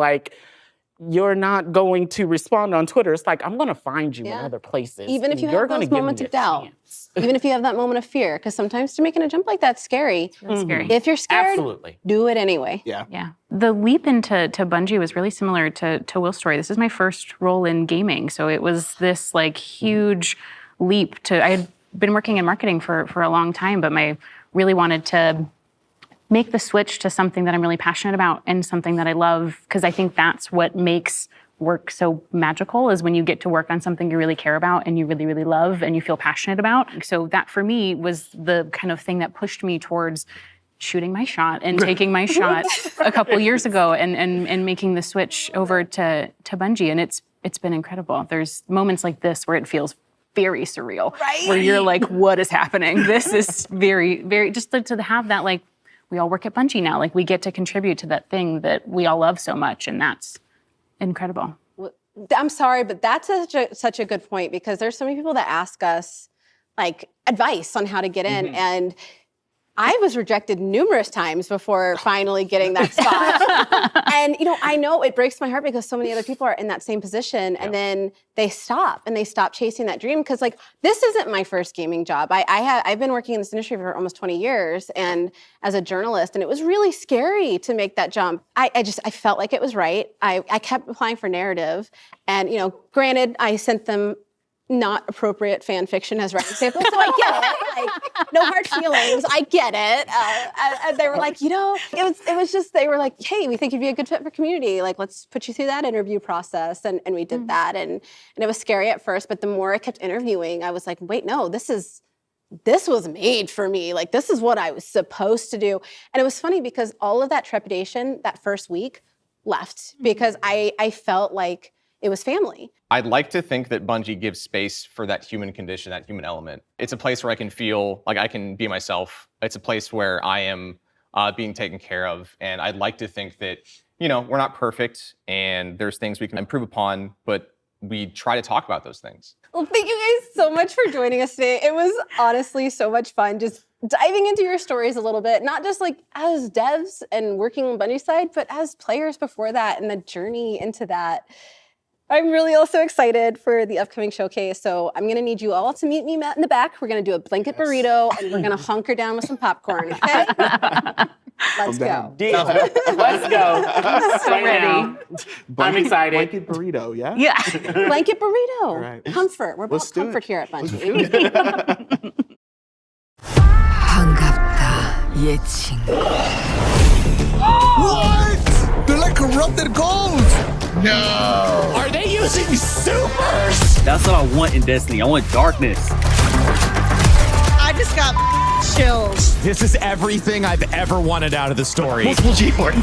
you're not going to respond on Twitter. It's I'm going to find you in other places. Even if you have those moments of doubt. Even if you have that moment of fear. Because sometimes to making a jump like that's scary. It's really scary. If you're scared, absolutely, do it anyway. Yeah. The leap into Bungie was really similar to Will's story. This is my first role in gaming. So it was this huge leap I had been working in marketing for a long time, but I really wanted to make the switch to something that I'm really passionate about and something that I love, because I think that's what makes work so magical, is when you get to work on something you really care about and you really, really love and you feel passionate about. So that for me was the kind of thing that pushed me towards shooting my shot and taking my shot a couple years ago and making the switch over to Bungie. And it's been incredible. There's moments like this where it feels very surreal, right? Where you're what is happening? This is very, very, just to have that we all work at Bungie now. We get to contribute to that thing that we all love so much, and that's incredible. I'm sorry, but that's such a good point because there's so many people that ask us like advice on how to get in, and I was rejected numerous times before finally getting that spot. And I know it breaks my heart because so many other people are in that same position, and then they stop chasing that dream because like this isn't my first gaming job. I've been working in this industry for almost 20 years and as a journalist, and it was really scary to make that jump. I felt like it was right. I kept applying for narrative, and granted, I sent them not appropriate fan fiction as writing samples, so I get it. Like, no hard feelings. I get it. And they were like, it was just, they were like, hey, we think you'd be a good fit for Community. Like, let's put you through that interview process. And we did that. And it was scary at first, but the more I kept interviewing, I was like, wait, no, this was made for me. Like, this is what I was supposed to do. And it was funny because all of that trepidation that first week left because I felt like it was family. I'd like to think that Bungie gives space for that human condition, that human element. It's a place where I can feel like I can be myself. It's a place where I am being taken care of. And I'd like to think that, we're not perfect and there's things we can improve upon, but we try to talk about those things. Well, thank you guys so much for joining us today. It was honestly so much fun just diving into your stories a little bit, not just like as devs and working on Bungie's side, but as players before that and the journey into that. I'm really also excited for the upcoming showcase. So I'm gonna need you all to meet me in the back. We're gonna do a blanket burrito and we're gonna hunker down with some popcorn, okay? Let's go. Deal. Let's go. So ready. I'm excited. Blanket burrito, yeah? Yeah. Blanket burrito. All right. Comfort. We're about comfort here at Bungie. 반갑다, 옛 친구. What? They're like corrupted gold! No! Are they using supers? That's what I want in Destiny. I want darkness. I just got chills. This is everything I've ever wanted out of the story. Multiple G-force.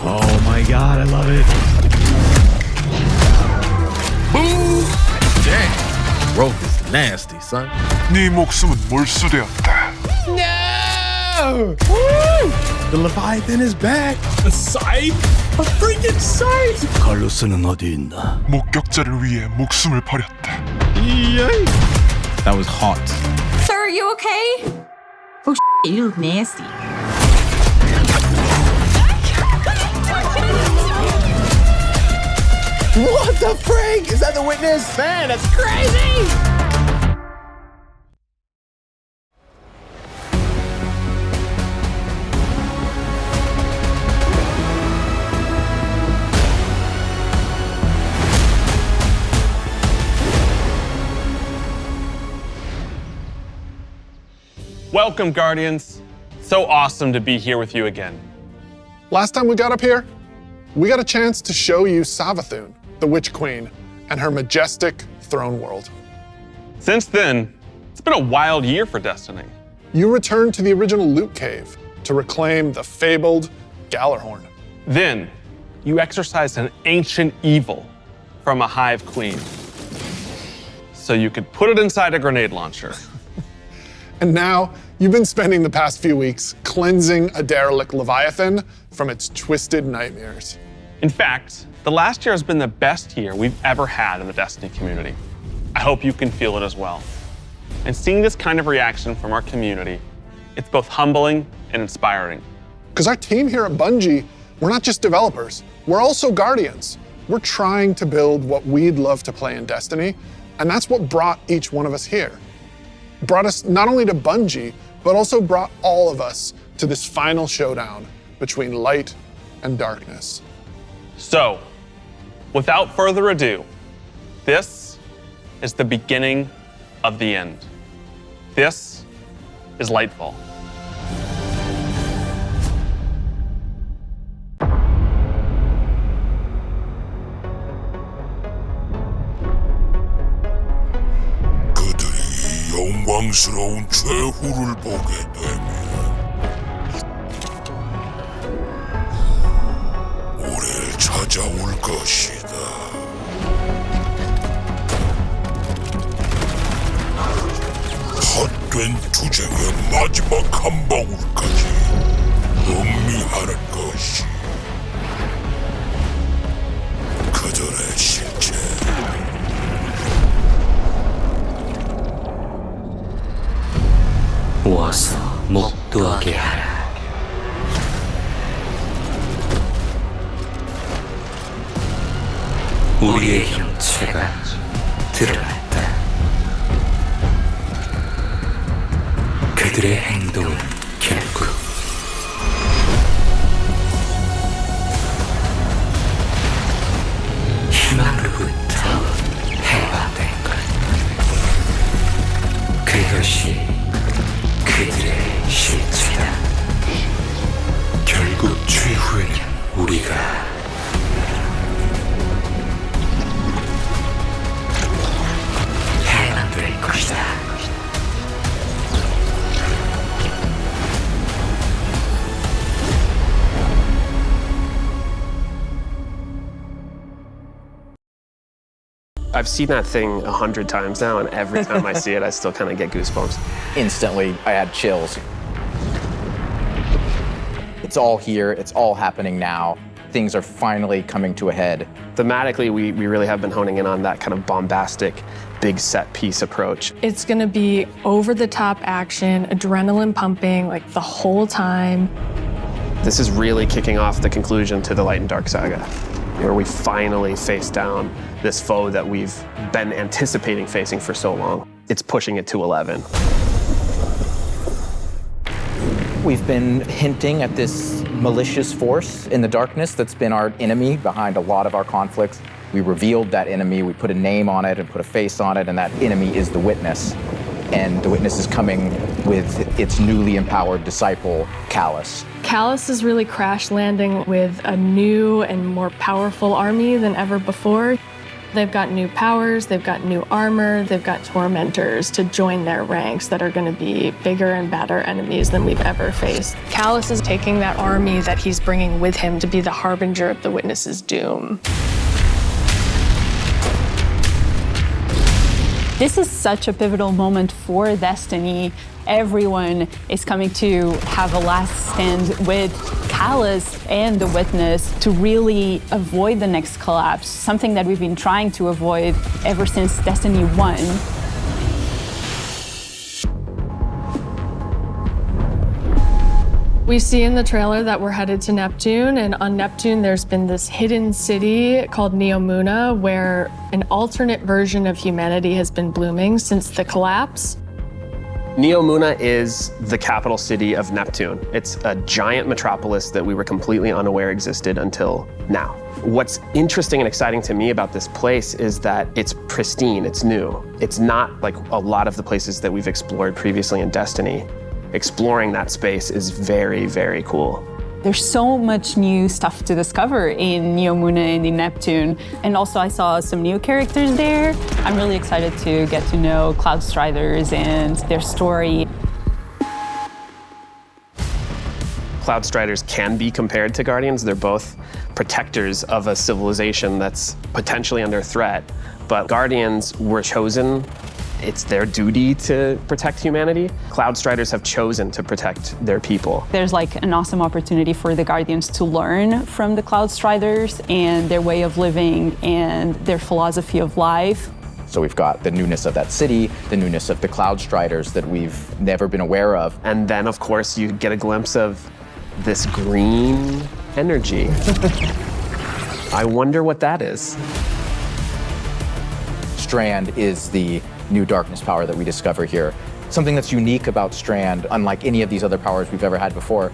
Oh my god, I love it. Boom! Dang, growth is nasty, son. 네 목숨은 몰수되었다. No! Woo! The Leviathan is back. A scythe? A freaking scythe! 칼로스는 어디 있나? 목격자를 위해 목숨을 버렸다. Yay! That was hot. Sir, are you okay? Oh, you look nasty. What the frig? Is that the witness? Man, that's crazy! Welcome, Guardians. So awesome to be here with you again. Last time we got up here, we got a chance to show you Savathun, the Witch Queen, and her majestic throne world. Since then, it's been a wild year for Destiny. You returned to the original Loot Cave to reclaim the fabled Gallarhorn. Then, you exorcised an ancient evil from a hive queen so you could put it inside a grenade launcher. And now, you've been spending the past few weeks cleansing a derelict Leviathan from its twisted nightmares. In fact, the last year has been the best year we've ever had in the Destiny community. I hope you can feel it as well. And seeing this kind of reaction from our community, it's both humbling and inspiring. Because our team here at Bungie, we're not just developers, we're also guardians. We're trying to build what we'd love to play in Destiny, and that's what brought each one of us here. Brought us not only to Bungie, but also brought all of us to this final showdown between light and darkness. So, without further ado, this is the beginning of the end. This is Lightfall. 영광스러운 최후를 보게 되면 오래 찾아올 것이다. 헛된 투쟁의 마지막 한 방울까지 음미하는 것이 그 그들의 실체. 와서 목도하게 하라. 우리의 형체가 드러났다. 그들의 행동은 결국 희망으로부터 해방된 것. 그것이 그들의 실체다. 결국 최후에는 우리가 해방될 것이다. I've seen that thing 100 times now, and every time I see it, I still kind of get goosebumps. Instantly, I had chills. It's all here, it's all happening now. Things are finally coming to a head. Thematically, we really have been honing in on that kind of bombastic, big set piece approach. It's gonna be over-the-top action, adrenaline pumping, like the whole time. This is really kicking off the conclusion to the Light and Dark saga, where we finally face down this foe that we've been anticipating facing for so long. It's pushing it to 11. We've been hinting at this malicious force in the darkness that's been our enemy behind a lot of our conflicts. We revealed that enemy, we put a name on it and put a face on it, and that enemy is the Witness. And the Witness is coming with its newly empowered disciple, Callus. Callus is really crash landing with a new and more powerful army than ever before. They've got new powers, they've got new armor, they've got tormentors to join their ranks that are going to be bigger and badder enemies than we've ever faced. Callus is taking that army that he's bringing with him to be the harbinger of the Witness's doom. This is such a pivotal moment for Destiny. Everyone is coming to have a last stand with Callus and the Witness to really avoid the next collapse, something that we've been trying to avoid ever since Destiny 1. We see in the trailer that we're headed to Neptune, and on Neptune there's been this hidden city called Neomuna where an alternate version of humanity has been blooming since the collapse. Neomuna is the capital city of Neptune. It's a giant metropolis that we were completely unaware existed until now. What's interesting and exciting to me about this place is that it's pristine, it's new. It's not like a lot of the places that we've explored previously in Destiny. Exploring that space is very, very cool. There's so much new stuff to discover in Neomuna and in Neptune. And also I saw some new characters there. I'm really excited to get to know Cloudstriders and their story. Cloudstriders can be compared to Guardians. They're both protectors of a civilization that's potentially under threat. But Guardians were chosen. It's their duty to protect humanity. Cloudstriders have chosen to protect their people. There's like an awesome opportunity for the Guardians to learn from the Cloudstriders and their way of living and their philosophy of life. So we've got the newness of that city, the newness of the Cloudstriders that we've never been aware of. And then, of course, you get a glimpse of this green energy. I wonder what that is. Strand is the new darkness power that we discover here. Something that's unique about Strand, unlike any of these other powers we've ever had before,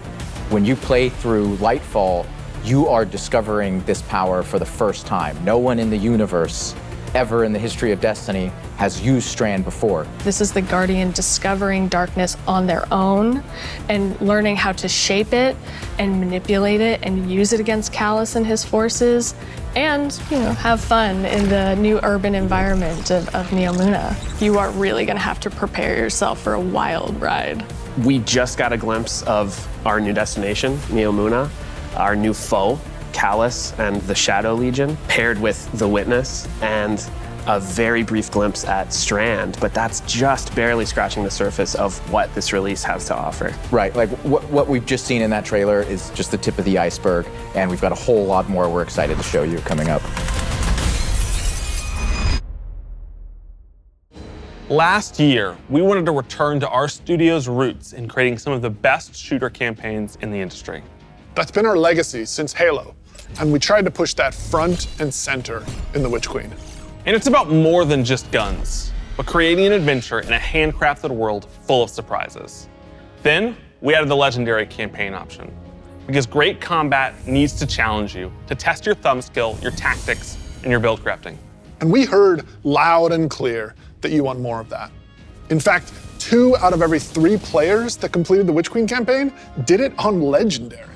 when you play through Lightfall, you are discovering this power for the first time. No one in the universe ever in the history of Destiny has used Strand before. This is the Guardian discovering darkness on their own and learning how to shape it and manipulate it and use it against Callus and his forces and, you know, have fun in the new urban environment of Neomuna. You are really gonna have to prepare yourself for a wild ride. We just got a glimpse of our new destination, Neomuna, our new foe, Callus and the Shadow Legion, paired with the Witness, and a very brief glimpse at Strand, but that's just barely scratching the surface of what this release has to offer. Right, like what we've just seen in that trailer is just the tip of the iceberg, and we've got a whole lot more we're excited to show you coming up. Last year, we wanted to return to our studio's roots in creating some of the best shooter campaigns in the industry. That's been our legacy since Halo, and we tried to push that front and center in The Witch Queen. And it's about more than just guns, but creating an adventure in a handcrafted world full of surprises. Then, we added the legendary campaign option, because great combat needs to challenge you, to test your thumb skill, your tactics, and your build crafting. And we heard loud and clear that you want more of that. In fact, 2 out of every 3 players that completed the Witch Queen campaign did it on Legendary.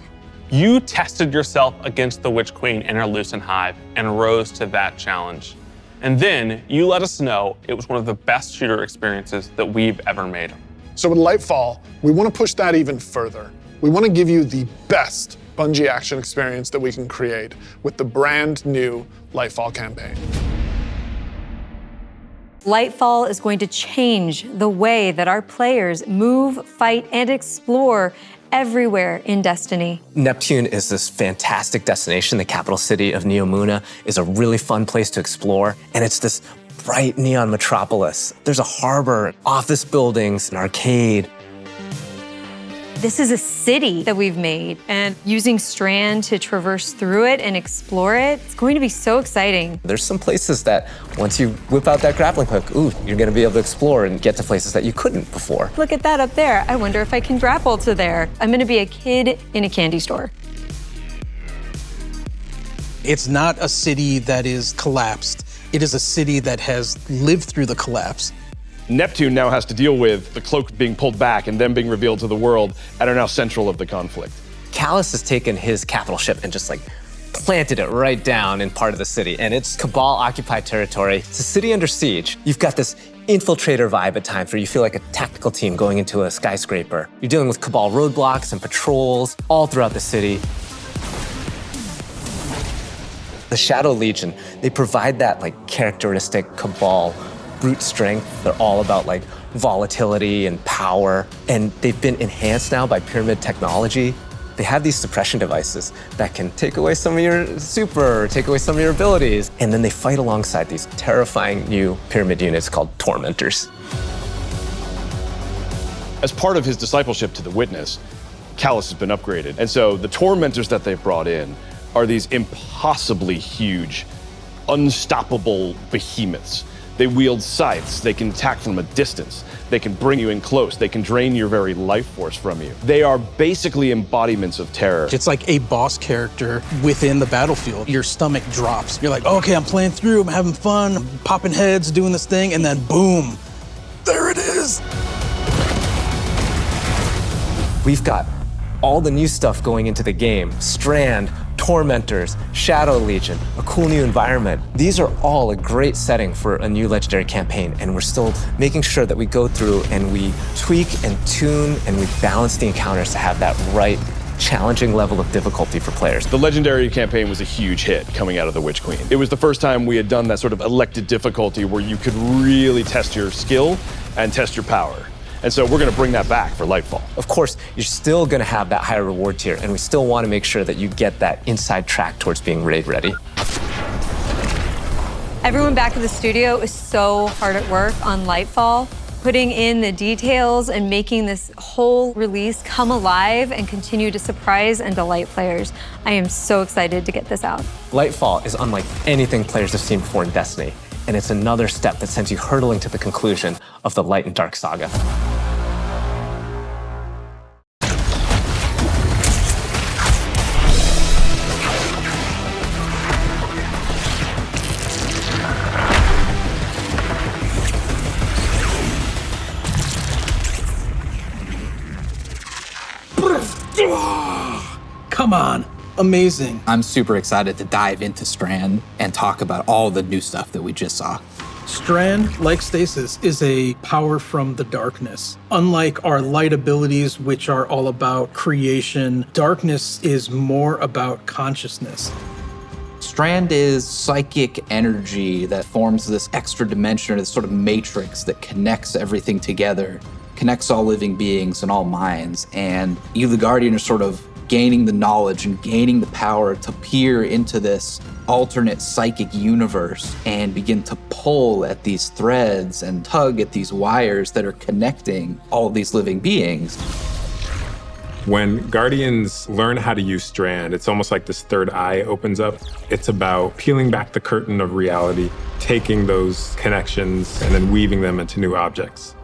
You tested yourself against the Witch Queen in her Lucent Hive and rose to that challenge. And then you let us know it was one of the best shooter experiences that we've ever made. So with Lightfall, we want to push that even further. We want to give you the best Bungie action experience that we can create with the brand new Lightfall campaign. Lightfall is going to change the way that our players move, fight, and explore everywhere in Destiny. Neptune is this fantastic destination. The capital city of Neomuna is a really fun place to explore, and it's this bright neon metropolis. There's a harbor, office buildings, an arcade. This is a city that we've made, and using Strand to traverse through it and explore it, it's going to be so exciting. There's some places that once you whip out that grappling hook, you're gonna be able to explore and get to places that you couldn't before. Look at that up there. I wonder if I can grapple to there. I'm gonna be a kid in a candy store. It's not a city that is collapsed. It is a city that has lived through the collapse. Neptune now has to deal with the cloak being pulled back and then being revealed to the world and are now central of the conflict. Callus has taken his capital ship and just planted it right down in part of the city, and it's Cabal-occupied territory. It's a city under siege. You've got this infiltrator vibe at times where you feel like a tactical team going into a skyscraper. You're dealing with Cabal roadblocks and patrols all throughout the city. The Shadow Legion, they provide that characteristic Cabal brute strength. They're all about volatility and power, and they've been enhanced now by pyramid technology. They have these suppression devices that can take away some of your super, take away some of your abilities, and then they fight alongside these terrifying new pyramid units called Tormentors. As part of his discipleship to the Witness, Callus has been upgraded, and so the Tormentors that they've brought in are these impossibly huge, unstoppable behemoths. They wield scythes, they can attack from a distance, they can bring you in close, they can drain your very life force from you. They are basically embodiments of terror. It's like a boss character within the battlefield. Your stomach drops. You're like, okay, I'm playing through, I'm having fun, I'm popping heads, doing this thing, and then boom, there it is. We've got all the new stuff going into the game. Strand, Tormentors, Shadow Legion, a cool new environment. These are all a great setting for a new Legendary campaign, and we're still making sure that we go through and we tweak and tune and we balance the encounters to have that right challenging level of difficulty for players. The Legendary campaign was a huge hit coming out of the Witch Queen. It was the first time we had done that sort of elected difficulty where you could really test your skill and test your power. And so we're going to bring that back for Lightfall. Of course, you're still going to have that higher reward tier, and we still want to make sure that you get that inside track towards being raid ready. Everyone back in the studio is so hard at work on Lightfall, putting in the details and making this whole release come alive and continue to surprise and delight players. I am so excited to get this out. Lightfall is unlike anything players have seen before in Destiny, and it's another step that sends you hurtling to the conclusion of the Light and Dark saga. Come on, amazing. I'm super excited to dive into Strand and talk about all the new stuff that we just saw. Strand, like Stasis, is a power from the darkness. Unlike our light abilities, which are all about creation, darkness is more about consciousness. Strand is psychic energy that forms this extra dimension, this sort of matrix that connects everything together, connects all living beings and all minds. And you, the Guardian, are sort of gaining the knowledge and gaining the power to peer into this alternate psychic universe and begin to pull at these threads and tug at these wires that are connecting all these living beings. When Guardians learn how to use Strand, it's almost like this third eye opens up. It's about peeling back the curtain of reality, taking those connections and then weaving them into new objects.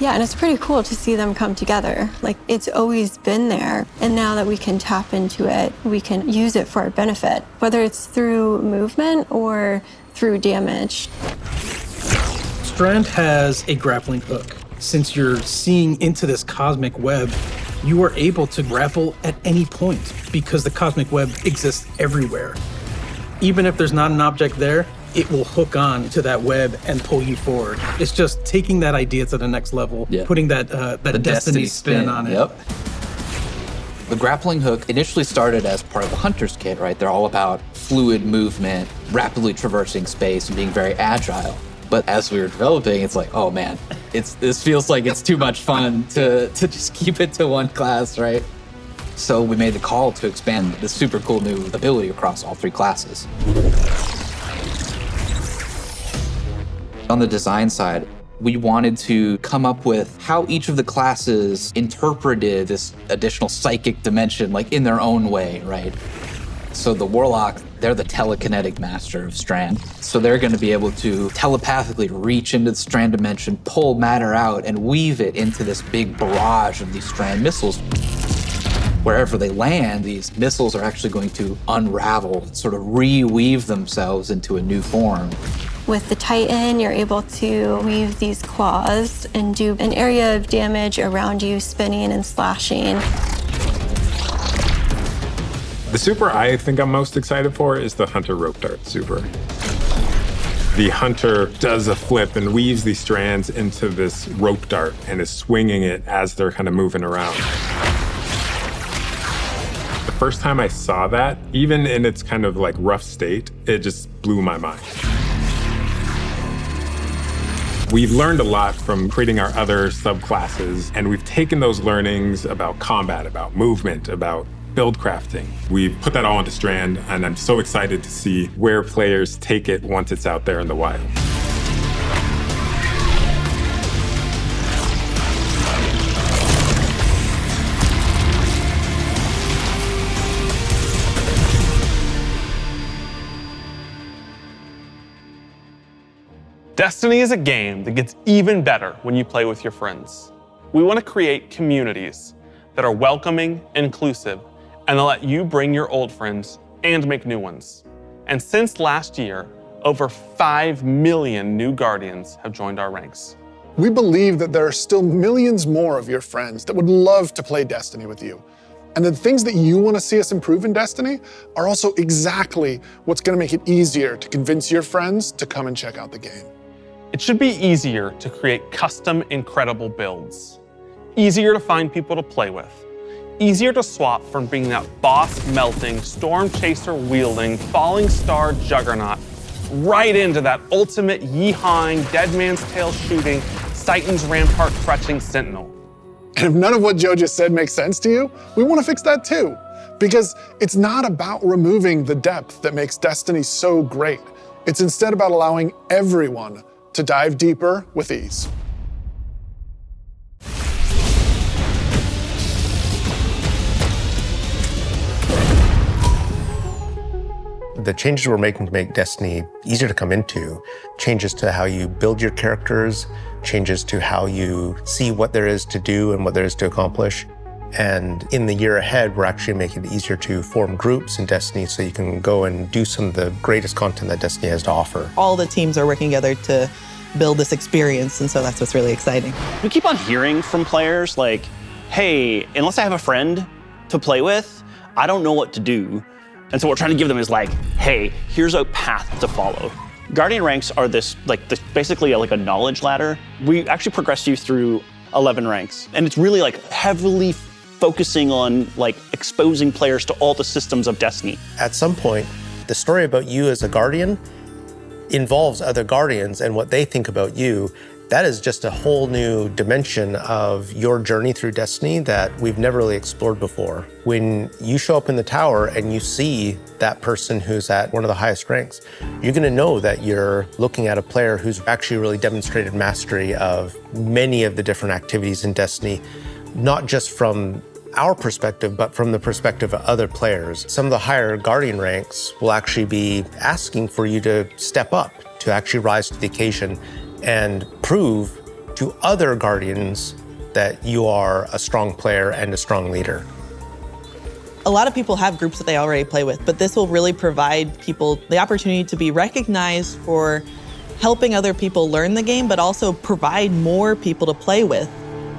Yeah, and it's pretty cool to see them come together. Like, it's always been there, and now that we can tap into it, we can use it for our benefit, whether it's through movement or through damage. Strand has a grappling hook. Since you're seeing into this cosmic web, you are able to grapple at any point because the cosmic web exists everywhere. Even if there's not an object there, it will hook on to that web and pull you forward. It's just taking that idea to the next level, putting that destiny spin on it. Yep. The grappling hook initially started as part of the Hunter's Kit, right? They're all about fluid movement, rapidly traversing space, and being very agile. But as we were developing, it's like, oh man, this feels like it's too much fun to just keep it to one class, right? So we made the call to expand this super cool new ability across all 3 classes. On the design side, we wanted to come up with how each of the classes interpreted this additional psychic dimension, like in their own way, right? So the Warlock, they're the telekinetic master of Strand. So they're going to be able to telepathically reach into the Strand dimension, pull matter out, and weave it into this big barrage of these Strand missiles. Wherever they land, these missiles are actually going to unravel, sort of reweave themselves into a new form. With the Titan, you're able to weave these claws and do an area of damage around you, spinning and slashing. The super I think I'm most excited for is the Hunter Rope Dart super. The Hunter does a flip and weaves these strands into this rope dart and is swinging it as they're kind of moving around. The first time I saw that, even in its kind of like rough state, it just blew my mind. We've learned a lot from creating our other subclasses, and we've taken those learnings about combat, about movement, about build crafting. We've put that all into Strand, and I'm so excited to see where players take it once it's out there in the wild. Destiny is a game that gets even better when you play with your friends. We want to create communities that are welcoming, inclusive, and that let you bring your old friends and make new ones. And since last year, over 5 million new Guardians have joined our ranks. We believe that there are still millions more of your friends that would love to play Destiny with you. And the things that you want to see us improve in Destiny are also exactly what's going to make it easier to convince your friends to come and check out the game. It should be easier to create custom, incredible builds. Easier to find people to play with. Easier to swap from being that boss-melting, storm chaser-wielding, falling star juggernaut right into that ultimate yeehawing, dead man's tail shooting, Titan's rampart crutching sentinel. And if none of what Joe just said makes sense to you, we want to fix that too. Because it's not about removing the depth that makes Destiny so great. It's instead about allowing everyone to dive deeper with ease. The changes we're making to make Destiny easier to come into, changes to how you build your characters, changes to how you see what there is to do and what there is to accomplish. And in the year ahead, we're actually making it easier to form groups in Destiny so you can go and do some of the greatest content that Destiny has to offer. All the teams are working together to build this experience, and so that's what's really exciting. We keep on hearing from players like, hey, unless I have a friend to play with, I don't know what to do. And so what we're trying to give them is like, hey, here's a path to follow. Guardian ranks are basically like a knowledge ladder. We actually progress you through 11 ranks. And it's really like heavily focusing on like exposing players to all the systems of Destiny. At some point, the story about you as a Guardian involves other Guardians and what they think about you, That is just a whole new dimension of your journey through Destiny that we've never really explored before. When you show up in the tower and you see that person who's at one of the highest ranks, you're gonna know that you're looking at a player who's actually really demonstrated mastery of many of the different activities in Destiny, not just from our perspective, but from the perspective of other players. Some of the higher Guardian ranks will actually be asking for you to step up, to actually rise to the occasion and prove to other Guardians that you are a strong player and a strong leader. A lot of people have groups that they already play with, but this will really provide people the opportunity to be recognized for helping other people learn the game, but also provide more people to play with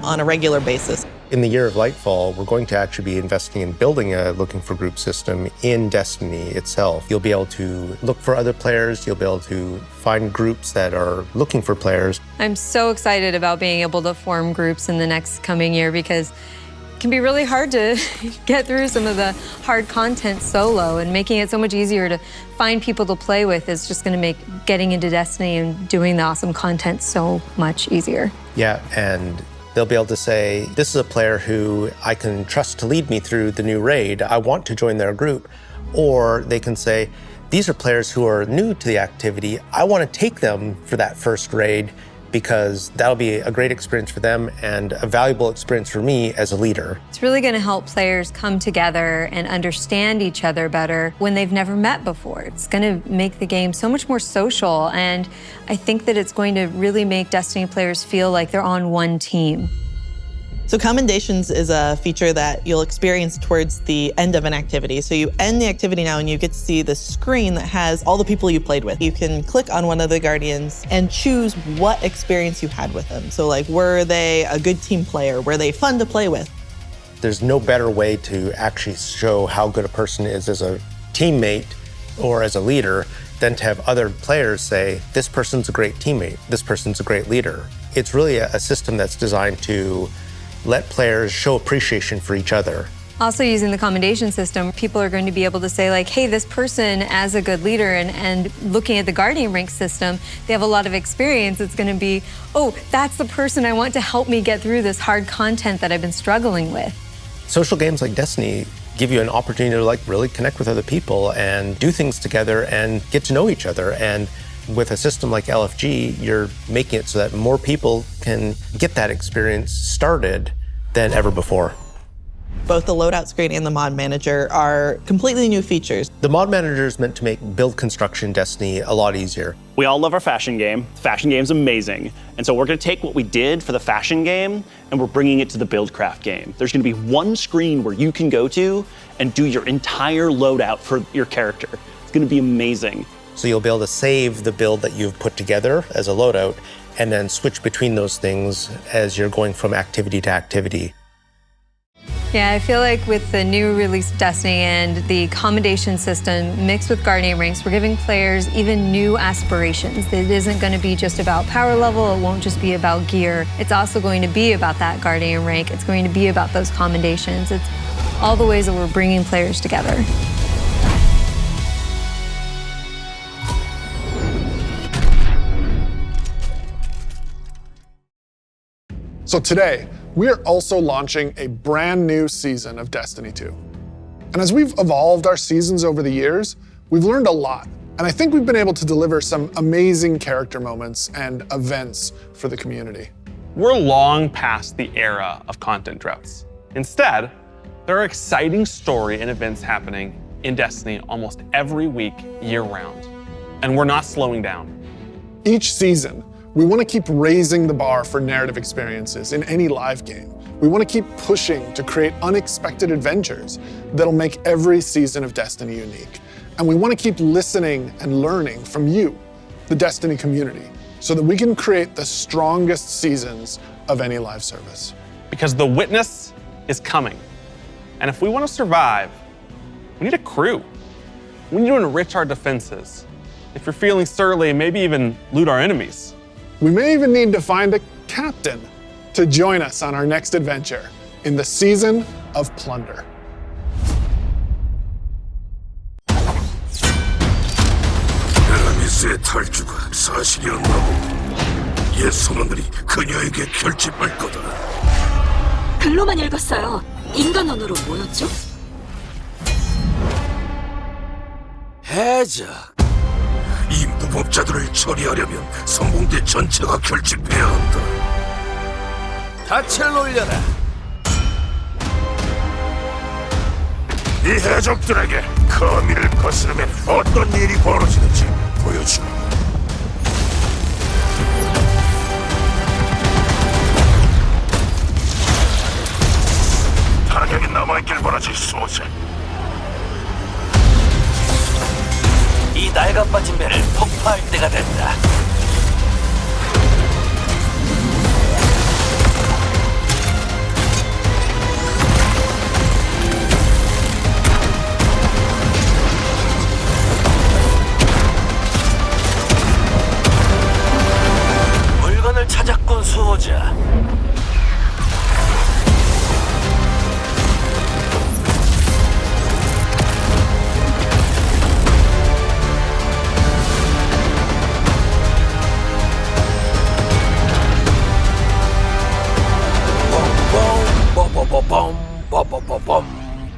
on a regular basis. In the year of Lightfall, we're going to actually be investing in building a looking for group system in Destiny itself. You'll be able to look for other players, you'll be able to find groups that are looking for players. I'm so excited about being able to form groups in the next coming year because it can be really hard to get through some of the hard content solo, and making it so much easier to find people to play with is just gonna make getting into Destiny and doing the awesome content so much easier. Yeah, and they'll be able to say, this is a player who I can trust to lead me through the new raid. I want to join their group. Or they can say, these are players who are new to the activity. I want to take them for that first raid because that'll be a great experience for them and a valuable experience for me as a leader. It's really going to help players come together and understand each other better when they've never met before. It's going to make the game so much more social, and I think that it's going to really make Destiny players feel like they're on one team. So commendations is a feature that you'll experience towards the end of an activity. So you end the activity now and you get to see the screen that has all the people you played with. You can click on one of the Guardians and choose what experience you had with them. So like, were they a good team player? Were they fun to play with? There's no better way to actually show how good a person is as a teammate or as a leader than to have other players say, this person's a great teammate, this person's a great leader. It's really a system that's designed to let players show appreciation for each other. Also, using the commendation system, people are going to be able to say like, hey, this person as a good leader, and looking at the Guardian rank system, they have a lot of experience. It's going to be, oh, that's the person I want to help me get through this hard content that I've been struggling with. Social games like Destiny give you an opportunity to like really connect with other people and do things together and get to know each other. And with a system like LFG, you're making it so that more people can get that experience started than ever before. Both the loadout screen and the mod manager are completely new features. The mod manager is meant to make build construction in Destiny a lot easier. We all love our fashion game. The fashion game's amazing. And so we're gonna take what we did for the fashion game and we're bringing it to the Buildcraft game. There's gonna be one screen where you can go to and do your entire loadout for your character. It's gonna be amazing. So you'll be able to save the build that you've put together as a loadout and then switch between those things as you're going from activity to activity. Yeah, I feel like with the new release of Destiny and the commendation system mixed with Guardian ranks, we're giving players even new aspirations. It isn't going to be just about power level. It won't just be about gear. It's also going to be about that Guardian rank. It's going to be about those commendations. It's all the ways that we're bringing players together. So today, we are also launching a brand new season of Destiny 2. And as we've evolved our seasons over the years, we've learned a lot. And I think we've been able to deliver some amazing character moments and events for the community. We're long past the era of content droughts. Instead, there are exciting story and events happening in Destiny almost every week, year-round. And we're not slowing down. Each season, we want to keep raising the bar for narrative experiences in any live game. We want to keep pushing to create unexpected adventures that'll make every season of Destiny unique. And we want to keep listening and learning from you, the Destiny community, so that we can create the strongest seasons of any live service. Because the witness is coming. And if we want to survive, we need a crew. We need to enrich our defenses. If you're feeling surly, maybe even loot our enemies. We may even need to find a captain to join us on our next adventure in the season of plunder. 탈주가 사실이었나? 옛 선원들이 그녀에게 결집할 거다. 글로만 읽었어요. 인간 언어로 뭐였죠? 해적. 이 무법자들을 처리하려면 성공대 전체가 결집해야 한다. 닻을 올려라. 이 해적들에게 거미를 거스르면 어떤 일이 벌어지는지 보여주마. 타격이 남아있길 바라지, 수호자. 이 낡아빠진 배를 폭파할 때가 됐다. 물건을 찾았군, 수호자.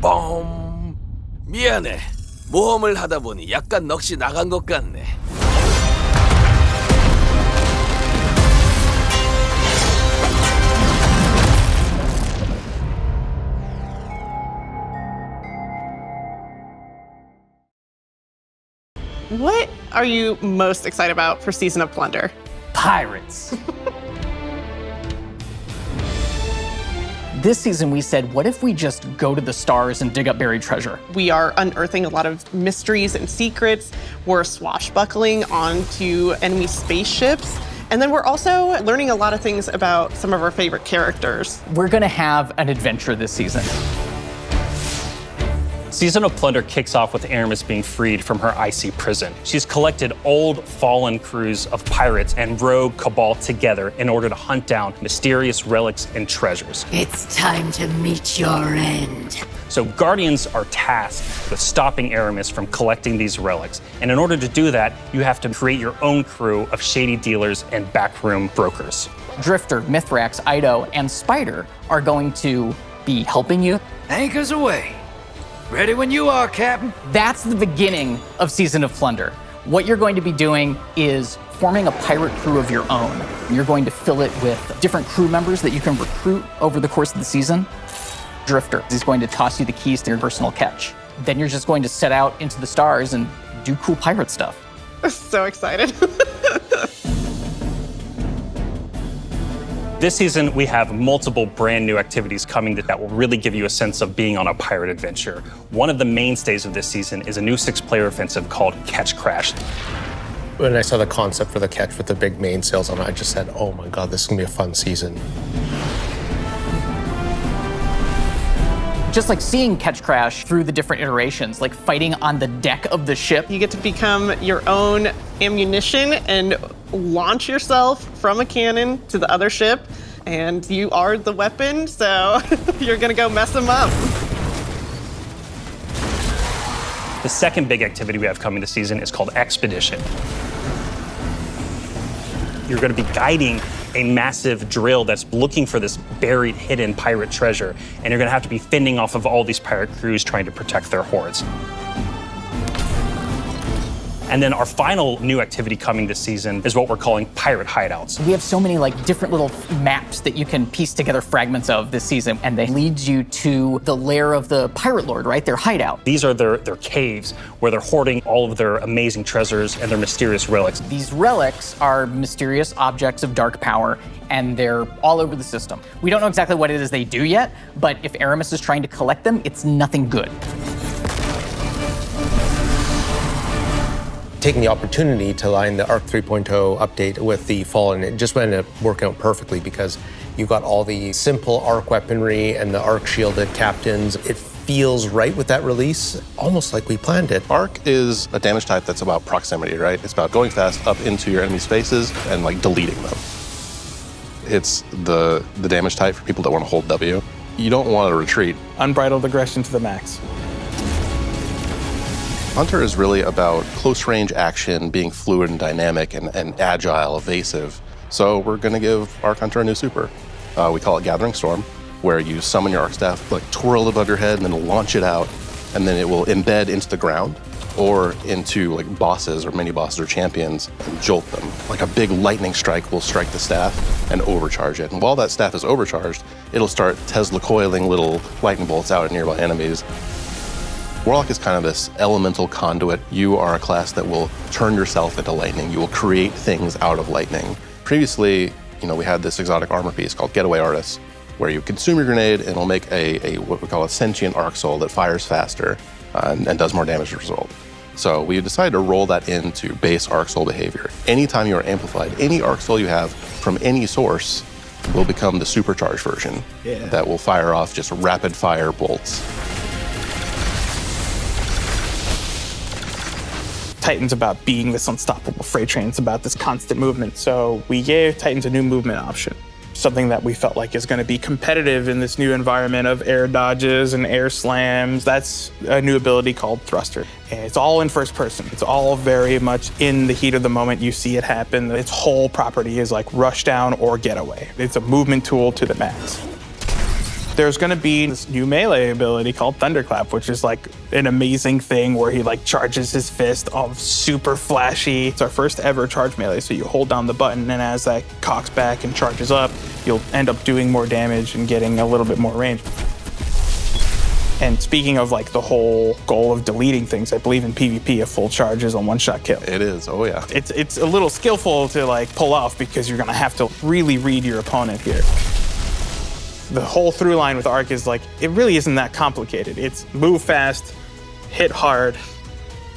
봄. 미안해. 모험을 하다 보니 약간 넋이 나간 것 같네. What are you most excited about for Season of Plunder? Pirates. This season we said, what if we just go to the stars and dig up buried treasure? We are unearthing a lot of mysteries and secrets. We're swashbuckling onto enemy spaceships. And then we're also learning a lot of things about some of our favorite characters. We're gonna have an adventure this season. Season of Plunder kicks off with Aramis being freed from her icy prison. She's collected old, fallen crews of pirates and rogue cabal together in order to hunt down mysterious relics and treasures. It's time to meet your end. So Guardians are tasked with stopping Aramis from collecting these relics. And in order to do that, you have to create your own crew of shady dealers and backroom brokers. Drifter, Mithrax, Ido, and Spider are going to be helping you. Anchors away. Ready when you are, Captain. That's the beginning of Season of Plunder. What you're going to be doing is forming a pirate crew of your own. You're going to fill it with different crew members that you can recruit over the course of the season. Drifter is going to toss you the keys to your personal catch. Then you're just going to set out into the stars and do cool pirate stuff. So excited. This season, we have multiple brand new activities coming that will really give you a sense of being on a pirate adventure. One of the mainstays of this season is a new 6-player offensive called Catch Crash. When I saw the concept for the catch with the big mainsails on it, I just said, oh my God, this is gonna be a fun season. Just like seeing Catch Crash through the different iterations, like fighting on the deck of the ship. You get to become your own ammunition and launch yourself from a cannon to the other ship, and you are the weapon, so you're gonna go mess them up. The second big activity we have coming this season is called Expedition. You're going to be guiding a massive drill that's looking for this buried, hidden pirate treasure, and you're going to have to be fending off of all these pirate crews trying to protect their hoards. And then our final new activity coming this season is what we're calling pirate hideouts. We have so many different little maps that you can piece together fragments of this season, and they lead you to the lair of the pirate lord, right? Their hideout. These are their caves where they're hoarding all of their amazing treasures and their mysterious relics. These relics are mysterious objects of dark power, and they're all over the system. We don't know exactly what it is they do yet, but if Aramis is trying to collect them, it's nothing good. Taking the opportunity to line the ARC 3.0 update with the fall, and it just ended up working out perfectly because you got all the simple ARC weaponry and the ARC shielded captains. It feels right with that release, almost like we planned it. ARC is a damage type that's about proximity, right? It's about going fast up into your enemy spaces and deleting them. It's the damage type for people that want to hold W. You don't want to retreat. Unbridled aggression to the max. Hunter is really about close range action, being fluid and dynamic and agile, evasive. So we're going to give Arc Hunter a new super. We call it Gathering Storm, where you summon your Arc Staff, like twirl it above your head, and then launch it out, and then it will embed into the ground or into like bosses or mini bosses or champions and jolt them. Like a big lightning strike will strike the staff and overcharge it. And while that staff is overcharged, it'll start Tesla coiling little lightning bolts out at nearby enemies. Warlock is kind of this elemental conduit. You are a class that will turn yourself into lightning. You will create things out of lightning. Previously, we had this exotic armor piece called Getaway Artist, where you consume your grenade and it'll make a what we call a sentient arc soul that fires faster and does more damage as a result. So we decided to roll that into base arc soul behavior. Anytime you are amplified, any arc soul you have from any source will become the supercharged version that will fire off just rapid fire bolts. Titan's about being this unstoppable freight train. It's about this constant movement. So we gave Titans a new movement option, something that we felt like is going to be competitive in this new environment of air dodges and air slams. That's a new ability called Thruster. And it's all in first person. It's all very much in the heat of the moment. You see it happen. Its whole property is like rush down or getaway. It's a movement tool to the max. There's gonna be this new melee ability called Thunderclap, which is like an amazing thing where he like charges his fist, super flashy. It's our first ever charge melee, so you hold down the button and as that cocks back and charges up, you'll end up doing more damage and getting a little bit more range. And speaking of like the whole goal of deleting things, I believe in PvP a full charge is a one-shot kill. It is, oh yeah. It's a little skillful to like pull off because you're gonna have to really read your opponent here. The whole through line with Arc is like, it really isn't that complicated. It's move fast, hit hard,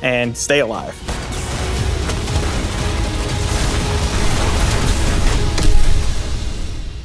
and stay alive.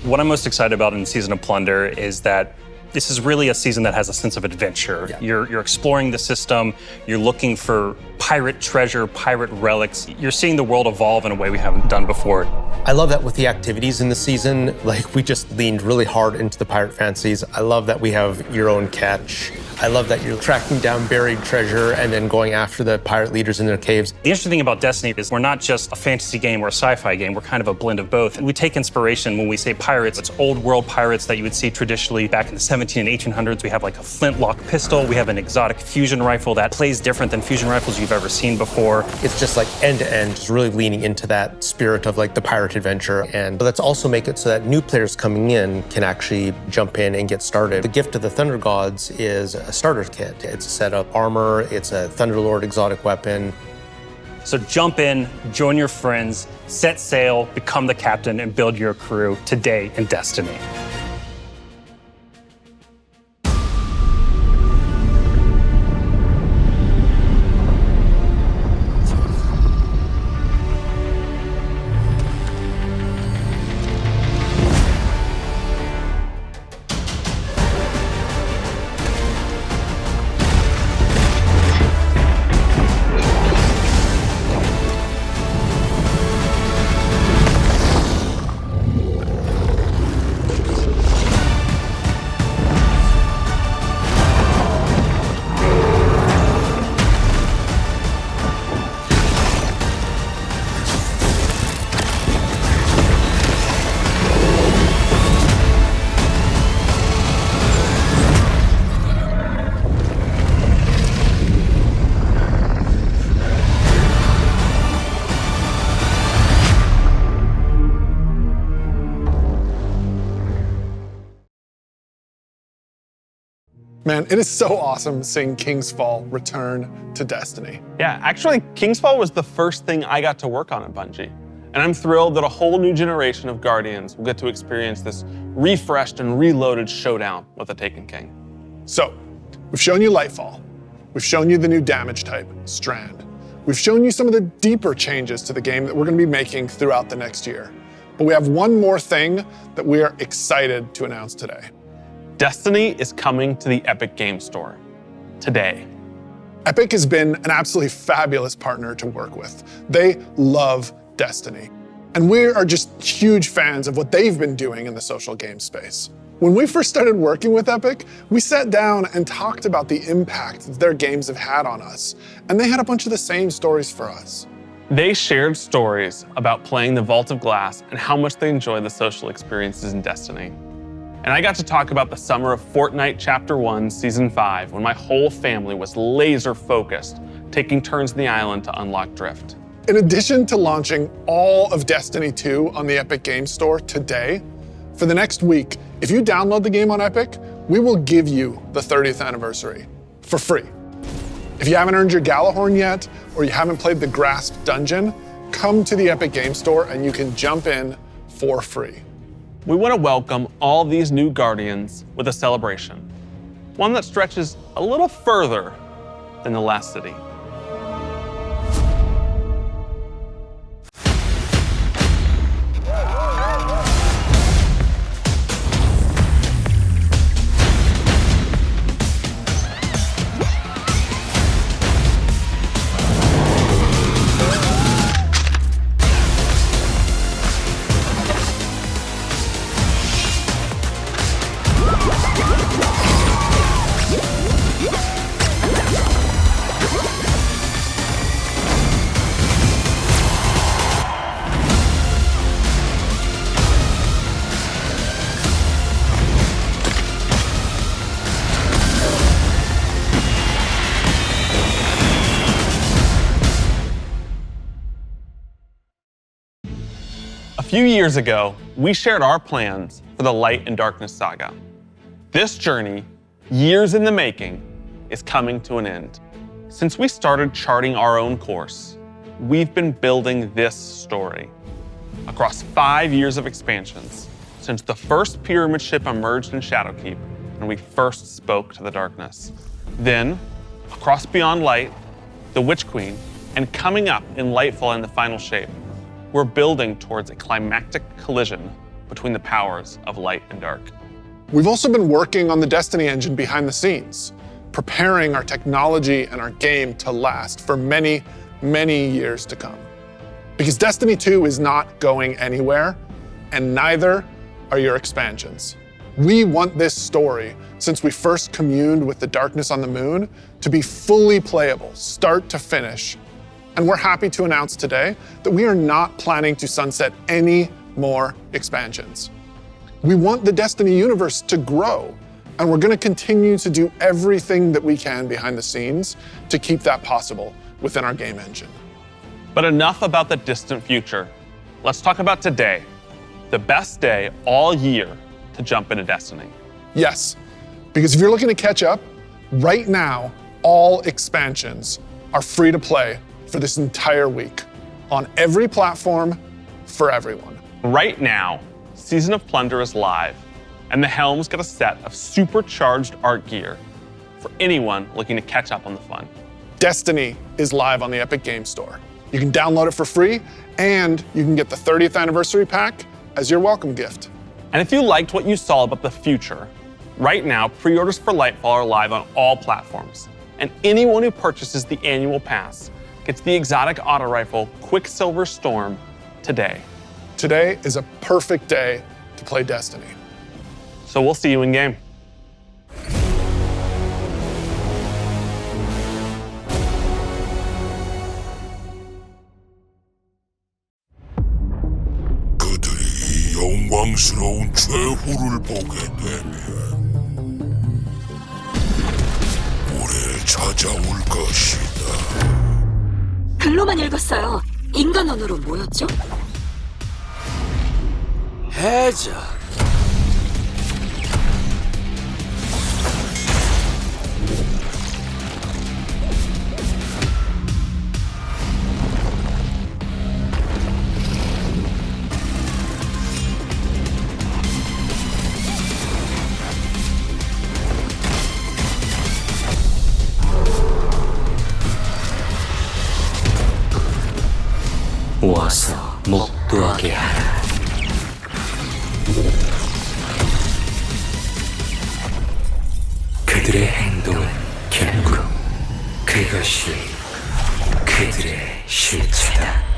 What I'm most excited about in Season of Plunder is that this is really a season that has a sense of adventure. Yeah. You're exploring the system, you're looking for pirate treasure, pirate relics. You're seeing the world evolve in a way we haven't done before. I love that with the activities in the season, like we just leaned really hard into the pirate fancies. I love that we have your own catch. I love that you're tracking down buried treasure and then going after the pirate leaders in their caves. The interesting thing about Destiny is we're not just a fantasy game or a sci-fi game, we're kind of a blend of both. We take inspiration when we say pirates, it's old world pirates that you would see traditionally back in the 17 and 1800s. We have like a flintlock pistol, we have an exotic fusion rifle that plays different than fusion rifles you've ever seen before. It's just like end to end, just really leaning into that spirit of like the pirate adventure. And let's also make it so that new players coming in can actually jump in and get started. The gift of the Thunder Gods is a starter kit. It's a set of armor, it's a Thunderlord exotic weapon. So jump in, join your friends, set sail, become the captain, and build your crew today in Destiny. Man, it is so awesome seeing King's Fall return to Destiny. Yeah, actually, King's Fall was the first thing I got to work on at Bungie. And I'm thrilled that a whole new generation of Guardians will get to experience this refreshed and reloaded showdown with the Taken King. So, we've shown you Lightfall. We've shown you the new damage type, Strand. We've shown you some of the deeper changes to the game that we're going to be making throughout the next year. But we have one more thing that we are excited to announce today. Destiny is coming to the Epic Game Store today. Epic has been an absolutely fabulous partner to work with. They love Destiny. And we are just huge fans of what they've been doing in the social game space. When we first started working with Epic, we sat down and talked about the impact that their games have had on us. And they had a bunch of the same stories for us. They shared stories about playing the Vault of Glass and how much they enjoy the social experiences in Destiny. And I got to talk about the summer of Fortnite Chapter 1, Season 5, when my whole family was laser focused, taking turns in the island to unlock Drift. In addition to launching all of Destiny 2 on the Epic Games Store today, for the next week, if you download the game on Epic, we will give you the 30th anniversary for free. If you haven't earned your Galahorn yet, or you haven't played the Grasp Dungeon, come to the Epic Games Store and you can jump in for free. We want to welcome all these new Guardians with a celebration, one that stretches a little further than the last city. A few years ago, we shared our plans for the Light and Darkness saga. This journey, years in the making, is coming to an end. Since we started charting our own course, we've been building this story. Across 5 years of expansions, since the first pyramid ship emerged in Shadowkeep and we first spoke to the darkness. Then, across Beyond Light, the Witch Queen, and coming up in Lightfall and the Final Shape, we're building towards a climactic collision between the powers of light and dark. We've also been working on the Destiny engine behind the scenes, preparing our technology and our game to last for many, many years to come. Because Destiny 2 is not going anywhere, and neither are your expansions. We want this story, since we first communed with the darkness on the moon, to be fully playable, start to finish. And we're happy to announce today that we are not planning to sunset any more expansions. We want the Destiny universe to grow, and we're going to continue to do everything that we can behind the scenes to keep that possible within our game engine. But enough about the distant future. Let's talk about today, the best day all year to jump into Destiny. Yes, because if you're looking to catch up, right now, all expansions are free to play for this entire week on every platform for everyone. Right now, Season of Plunder is live, and the Helm's got a set of supercharged art gear for anyone looking to catch up on the fun. Destiny is live on the Epic Games Store. You can download it for free, and you can get the 30th anniversary pack as your welcome gift. And if you liked what you saw about the future, right now, pre-orders for Lightfall are live on all platforms, and anyone who purchases the annual pass gets the exotic auto rifle Quicksilver Storm today. Today is a perfect day to play Destiny. So we'll see you in game. 그들이 영광스러운 최후를 보게 되면 우리를 찾아올 것이다. 글로만 읽었어요. 인간 언어로 뭐였죠? 해적. 와서 목도하게 하라. 그들의 행동은 결국 그것이 그들의 실체다.